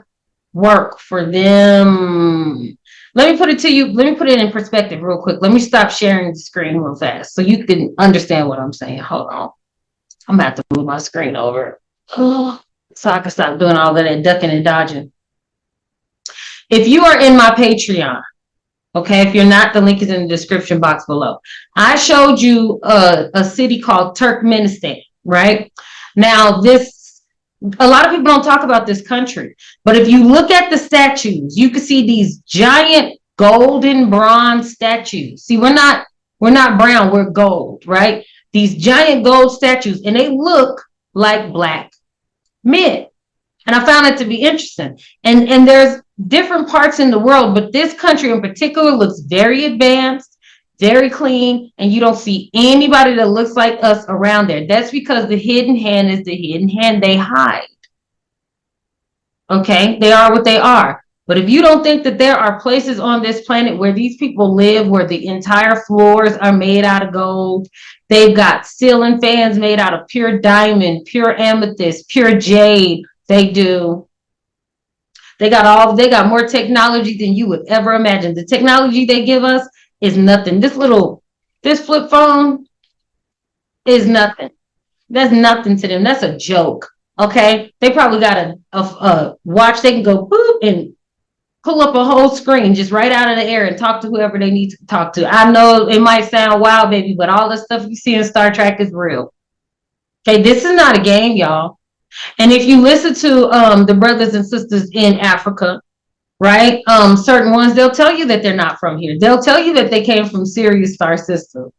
work for them. Let me put it to you. Let me put it in perspective real quick. Let me stop sharing the screen real fast so you can understand what I'm saying. Hold on. I'm about to move my screen over. Oh. So I can stop doing all of that ducking and dodging. If you are in my Patreon, Okay, if you're not, the link is in the description box below. I showed you a city called Turkmenistan, right? Now, a lot of people don't talk about this country, but if you look at the statues, you can see these giant golden bronze statues. See, we're not brown, we're gold, right? These giant gold statues, and they look like black men. And I found it to be interesting. And there's different parts in the world, but this country in particular looks very advanced, very clean, and you don't see anybody that looks like us around there. That's because the hidden hand is the hidden hand. They hide. Okay, they are what they are. But if you don't think that there are places on this planet where these people live, where the entire floors are made out of gold, they've got ceiling fans made out of pure diamond, pure amethyst, pure jade. They do. They got more technology than you would ever imagine. The technology they give us is nothing. This flip phone is nothing. That's nothing to them. That's a joke. Okay. They probably got a watch they can go boop and pull up a whole screen just right out of the air and talk to whoever they need to talk to. I know it might sound wild, baby, but all the stuff you see in Star Trek is real. Okay, this is not a game, y'all. And if you listen to the brothers and sisters in Africa, right? Certain ones, they'll tell you that they're not from here. They'll tell you that they came from Sirius star system.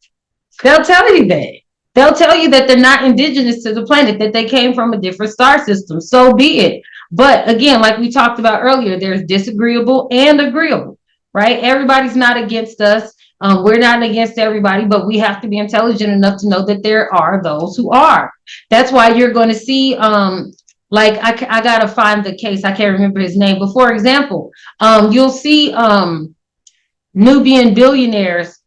They'll tell you that. They'll tell you that they're not indigenous to the planet, that they came from a different star system. So be it. But again, like we talked about earlier, there's disagreeable and agreeable, right? Everybody's not against us. We're not against everybody, but we have to be intelligent enough to know that there are those who are. That's why you're going to see, like I got to find the case. I can't remember his name. But for example, you'll see Nubian billionaires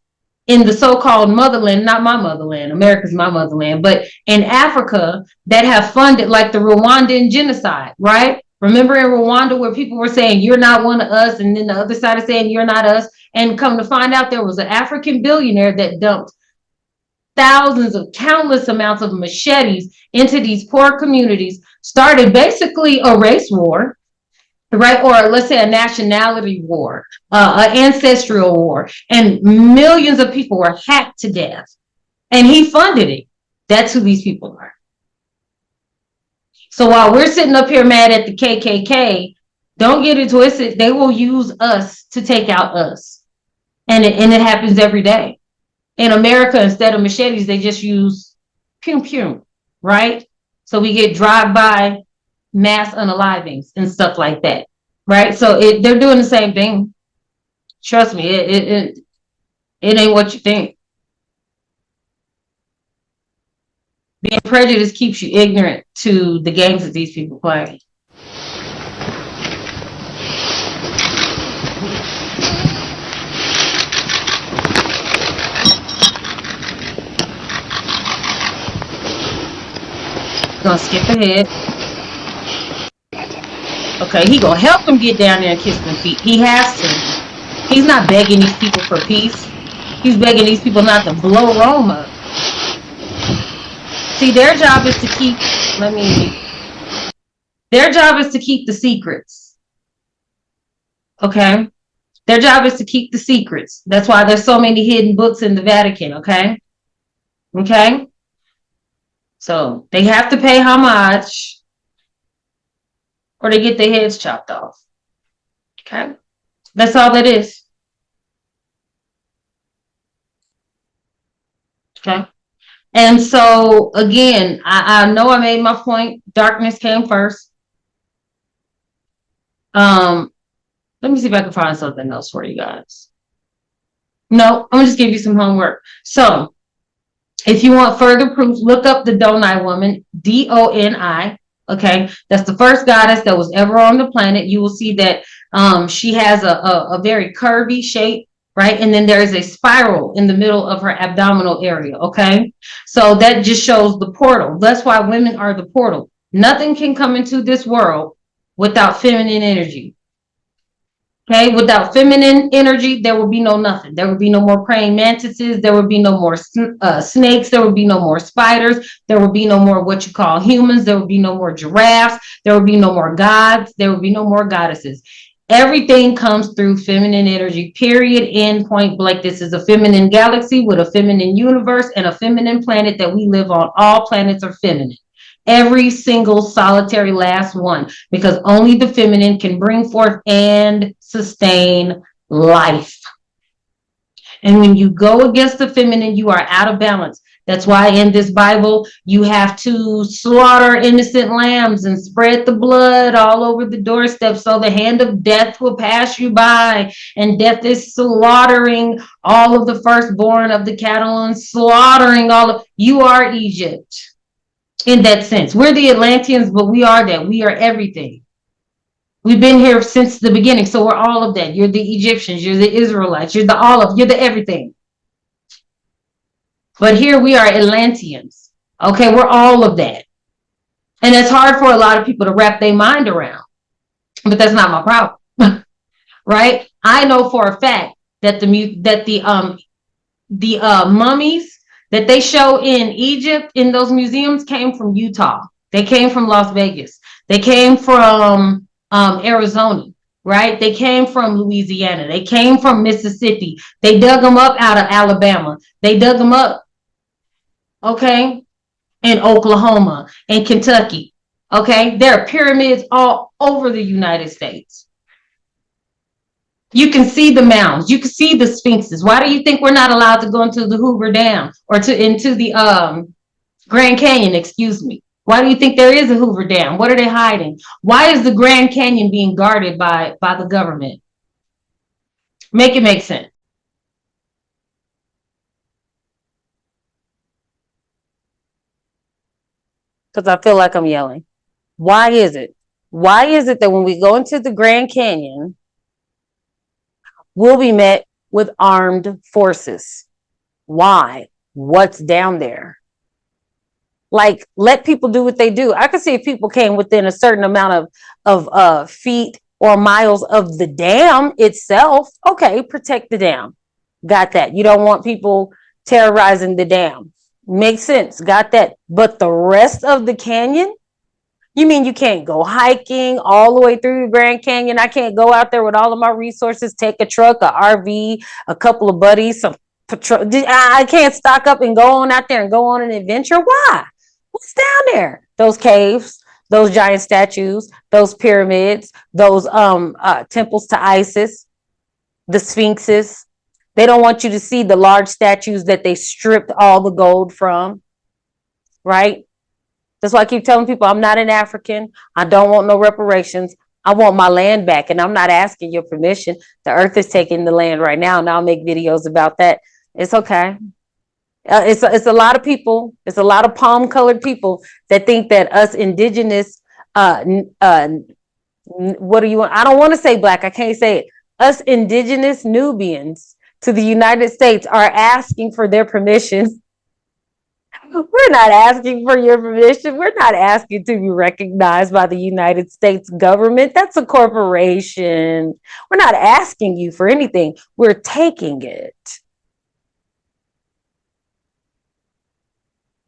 in the so-called motherland, not my motherland, America's my motherland, but in Africa that have funded like the Rwandan genocide, right? Remember in Rwanda where people were saying, you're not one of us, and then the other side is saying, you're not us. And come to find out there was an African billionaire that dumped countless amounts of machetes into these poor communities, started basically a race war, right? Or let's say a nationality war, an ancestral war, and millions of people were hacked to death. And he funded it. That's who these people are. So while we're sitting up here mad at the KKK, don't get it twisted. They will use us to take out us. And it happens every day. In America, instead of machetes, they just use pew pew, right? So we get drive-by mass unalivings and stuff like that, right? So they're doing the same thing. Trust me, it ain't what you think. Being prejudiced keeps you ignorant to the games that these people play. Gonna skip ahead. Okay, he gonna help them get down there and kiss their feet. He has to. He's not begging these people for peace. He's begging these people not to blow Rome up. See, their job is to keep, their job is to keep the secrets. Okay? Their job is to keep the secrets. That's why there's so many hidden books in the Vatican, okay? Okay? So they have to pay homage or they get their heads chopped off. Okay? That's all that is. Okay? And so, again, I know I made my point. Darkness came first. Let me see if I can find something else for you guys. No, I'm going to just give you some homework. So, if you want further proof, look up the Doni woman, D-O-N-I. Okay, that's the first goddess that was ever on the planet. You will see that she has a very curvy shape, right? And then there is a spiral in the middle of her abdominal area, okay? So that just shows the portal. That's why women are the portal. Nothing can come into this world without feminine energy. Okay, without feminine energy, there will be no nothing. There will be no more praying mantises. There will be no more snakes. There will be no more spiders. There will be no more what you call humans. There will be no more giraffes. There will be no more gods. There will be no more goddesses. Everything comes through feminine energy, period, end point blank. This is a feminine galaxy with a feminine universe and a feminine planet that we live on. All planets are feminine. Every single solitary last one, because only the feminine can bring forth and sustain life. And when you go against the feminine, you are out of balance. That's why in this Bible, you have to slaughter innocent lambs and spread the blood all over the doorstep so the hand of death will pass you by. And death is slaughtering all of the firstborn of the cattle and slaughtering all of, you are Egypt in that sense. We're the Atlanteans, but we are that. We are everything. We've been here since the beginning, so we're all of that. You're the Egyptians, you're the Israelites, you're the olive, you're the everything. But here we are Atlanteans. Okay, we're all of that. And it's hard for a lot of people to wrap their mind around. But that's not my problem. Right? I know for a fact that the mummies that they show in Egypt in those museums came from Utah. They came from Las Vegas. They came from Arizona, right? They came from Louisiana. They came from Mississippi. They dug them up out of Alabama. They dug them up, okay, in Oklahoma and Kentucky, okay? There are pyramids all over the United States. You can see the mounds. You can see the sphinxes. Why do you think we're not allowed to go into the Hoover Dam or into the Grand Canyon, excuse me? Why do you think there is a Hoover Dam? What are they hiding? Why is the Grand Canyon being guarded by the government? Make it make sense. Because I feel like I'm yelling. Why is it? Why is it that when we go into the Grand Canyon, we'll be met with armed forces? Why? What's down there? Like, let people do what they do. I could see if people came within a certain amount of feet or miles of the dam itself. Okay, protect the dam. Got that. You don't want people terrorizing the dam. Makes sense. Got that. But the rest of the canyon, you mean you can't go hiking all the way through the Grand Canyon? I can't go out there with all of my resources, take a truck, a RV, a couple of buddies, some patrol. I can't stock up and go on out there and go on an adventure. Why? What's down there? Those caves, those giant statues, those pyramids, those temples to Isis, the sphinxes. They don't want you to see the large statues that they stripped all the gold from, right? That's why I keep telling people I'm not an African. I don't want no reparations. I want my land back, and I'm not asking your permission. The earth is taking the land right now, and I'll make videos about that. It's okay. It's a lot of people. It's a lot of palm-colored people that think that us indigenous, what do you want? I don't want to say black. I can't say it. Us indigenous Nubians to the United States are asking for their permission. We're not asking for your permission. We're not asking to be recognized by the United States government. That's a corporation. We're not asking you for anything. We're taking it.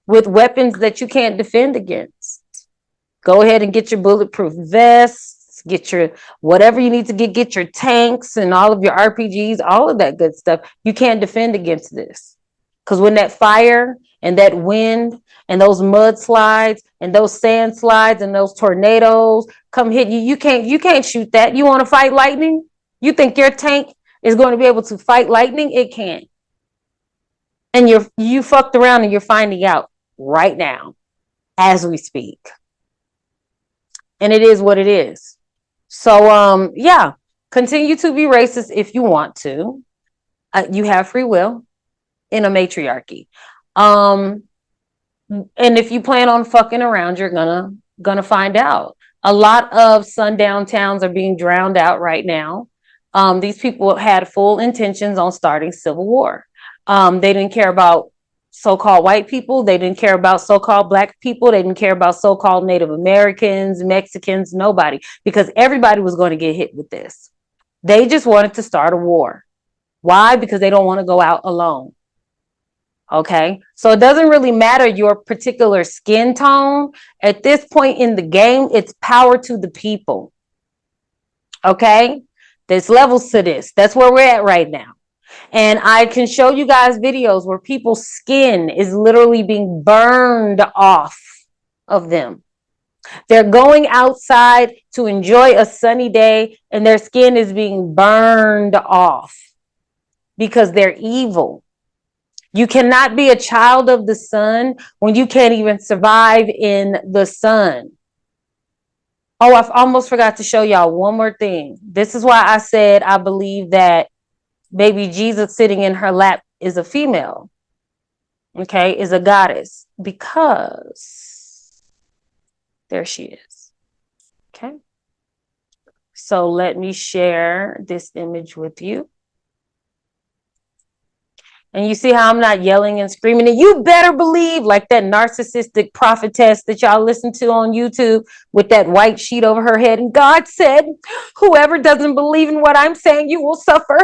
With weapons that you can't defend against. Go ahead and get your bulletproof vests, get your whatever you need to get your tanks and all of your RPGs, all of that good stuff. You can't defend against this. Because when that fire and that wind and those mudslides and those sand slides and those tornadoes come hit you, you can't shoot that. You want to fight lightning? You think your tank is going to be able to fight lightning? It can't. And you fucked around and you're finding out right now as we speak. And it is what it is. So yeah, continue to be racist if you want to. You have free will in a matriarchy. And if you plan on fucking around, you're gonna find out. A lot of sundown towns are being drowned out right now. These people had full intentions on starting civil war. They didn't care about so-called white people. They didn't care about so-called black people. They didn't care about so-called Native Americans, Mexicans, nobody, because everybody was going to get hit with this. They just wanted to start a war. Why? Because they don't want to go out alone. Okay, so it doesn't really matter your particular skin tone. At this point in the game, it's power to the people. Okay, There's levels to this. That's where we're at right now. And I can show you guys videos where people's skin is literally being burned off of them. They're going outside to enjoy a sunny day and their skin is being burned off because they're evil. You cannot be a child of the sun when you can't even survive in the sun. Oh, I almost forgot to show y'all one more thing. This is why I said I believe that baby Jesus sitting in her lap is a female, okay, is a goddess, because there she is. Okay. So let me share this image with you. And you see how I'm not yelling and screaming, and you better believe, like that narcissistic prophetess that y'all listen to on YouTube with that white sheet over her head. And God said, whoever doesn't believe in what I'm saying, you will suffer.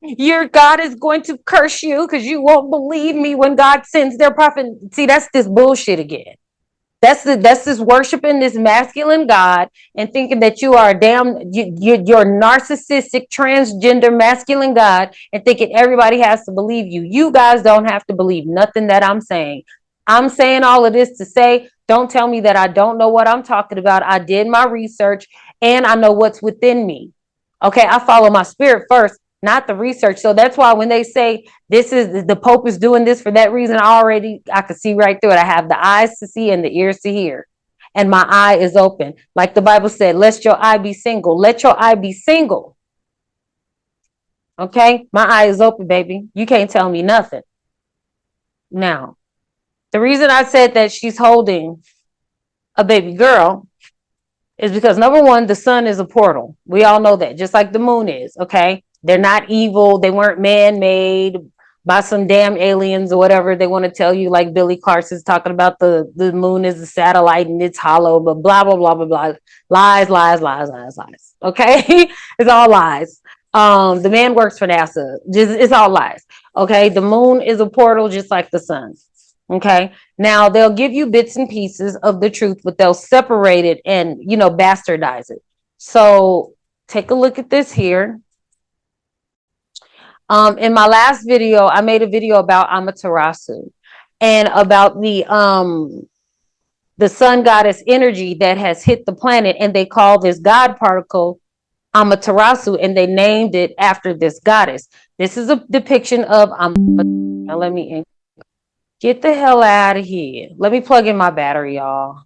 Your God is going to curse you because you won't believe me when God sends their prophet. See, that's this bullshit again. That's this worshiping this masculine God and thinking that you are a you're narcissistic transgender masculine God and thinking everybody has to believe you. You guys don't have to believe nothing that I'm saying. I'm saying all of this to say, don't tell me that I don't know what I'm talking about. I did my research and I know what's within me. Okay, I follow my spirit first, not the research. So that's why when they say this is the Pope is doing this for that reason, I can see right through it. I have the eyes to see and the ears to hear. And my eye is open. Like the Bible said, let your eye be single. Let your eye be single. Okay, my eye is open, baby. You can't tell me nothing. Now, the reason I said that she's holding a baby girl is because number one, the sun is a portal. We all know that, just like the moon is. Okay. They're not evil. They weren't man-made by some damn aliens or whatever they want to tell you. Like Billy Carson's talking about the moon is a satellite and it's hollow, but blah, blah, blah, blah, blah. Lies, lies, lies, lies, lies. Okay. It's all lies. The man works for NASA. It's all lies. Okay. The moon is a portal just like the sun. Okay. Now they'll give you bits and pieces of the truth, but they'll separate it and, bastardize it. So take a look at this here. In my last video, I made a video about Amaterasu and about the sun goddess energy that has hit the planet, and they call this God particle Amaterasu, and they named it after this goddess. This is a depiction of now let me get the hell out of here. Let me plug in my battery, y'all.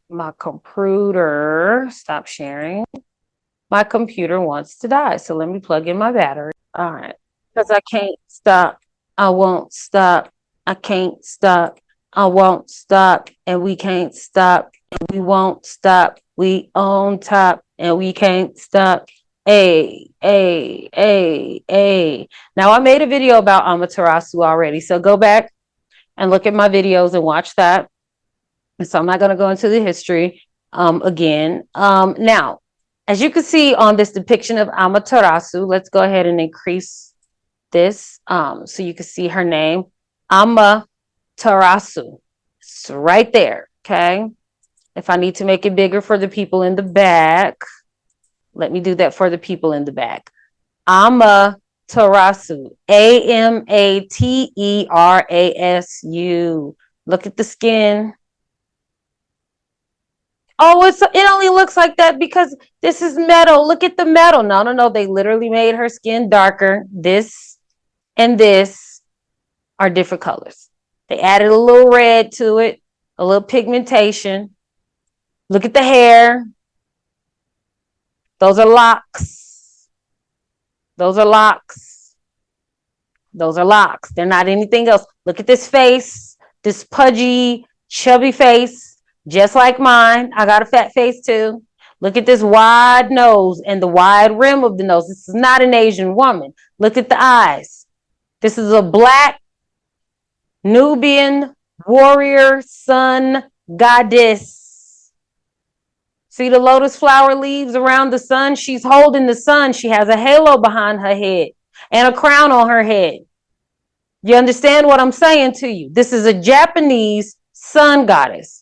My computer, stop sharing. My computer wants to die. So let me plug in my battery. All right. Because I can't stop. I won't stop. I can't stop. I won't stop. And we can't stop. And we won't stop. We on top. And we can't stop. Hey. Now I made a video about Amaterasu already. So go back and look at my videos and watch that. So I'm not going to go into the history again. Now, as you can see on this depiction of Amaterasu, let's go ahead and increase this so you can see her name, Amaterasu. It's right there, okay? If I need to make it bigger for the people in the back, let me do that for the people in the back. Amaterasu, Amaterasu. Look at the skin. Oh, it only looks like that because this is metal. Look at the metal. No. They literally made her skin darker. This and this are different colors. They added a little red to it, a little pigmentation. Look at the hair. Those are locks. Those are locks. Those are locks. They're not anything else. Look at this face, this pudgy, chubby face. Just like mine, I got a fat face too. Look at this wide nose and the wide rim of the nose. This is not an Asian woman. Look at the eyes. This is a black Nubian warrior sun goddess. See the lotus flower leaves around the sun? She's holding the sun. She has a halo behind her head and a crown on her head. You understand what I'm saying to you? This is a Japanese sun goddess.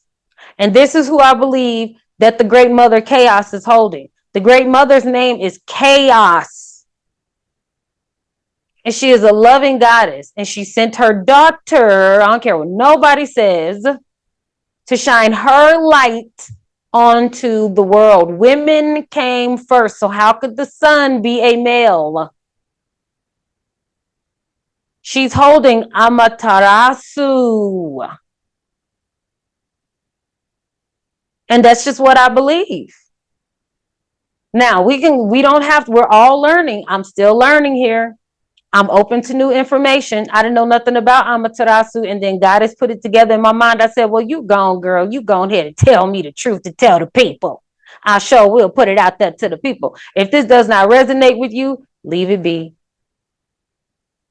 And this is who I believe that the great mother Chaos is holding. The great mother's name is Chaos. And she is a loving goddess. And she sent her daughter, I don't care what nobody says, to shine her light onto the world. Women came first. So how could the sun be a male? She's holding Amaterasu. And that's just what I believe. Now we don't have to, we're all learning. I'm still learning here. I'm open to new information. I didn't know nothing about Amaterasu, and then God has put it together in my mind. I said, well, you gone, girl. You go ahead and tell me the truth to tell the people. I sure will put it out there to the people. If this does not resonate with you, leave it be.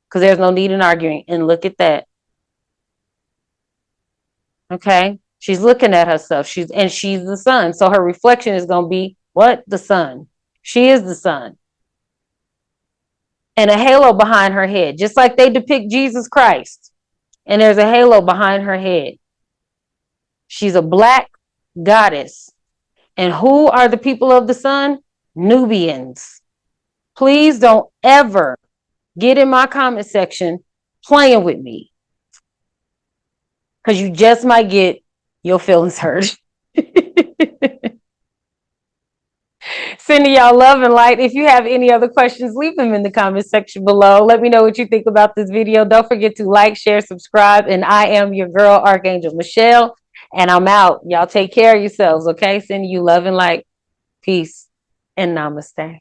Because there's no need in arguing. And look at that. Okay? She's looking at herself. She's the sun. So her reflection is going to be what? The sun. She is the sun. And a halo behind her head, just like they depict Jesus Christ. And there's a halo behind her head. She's a black goddess. And who are the people of the sun? Nubians. Please don't ever get in my comment section playing with me, because you just might get your feelings hurt. Sending y'all love and light. If you have any other questions, leave them in the comment section below. Let me know what you think about this video. Don't forget to like, share, subscribe. And I am your girl, Archangel Michelle. And I'm out. Y'all take care of yourselves, okay? Sending you love and light. Peace and namaste.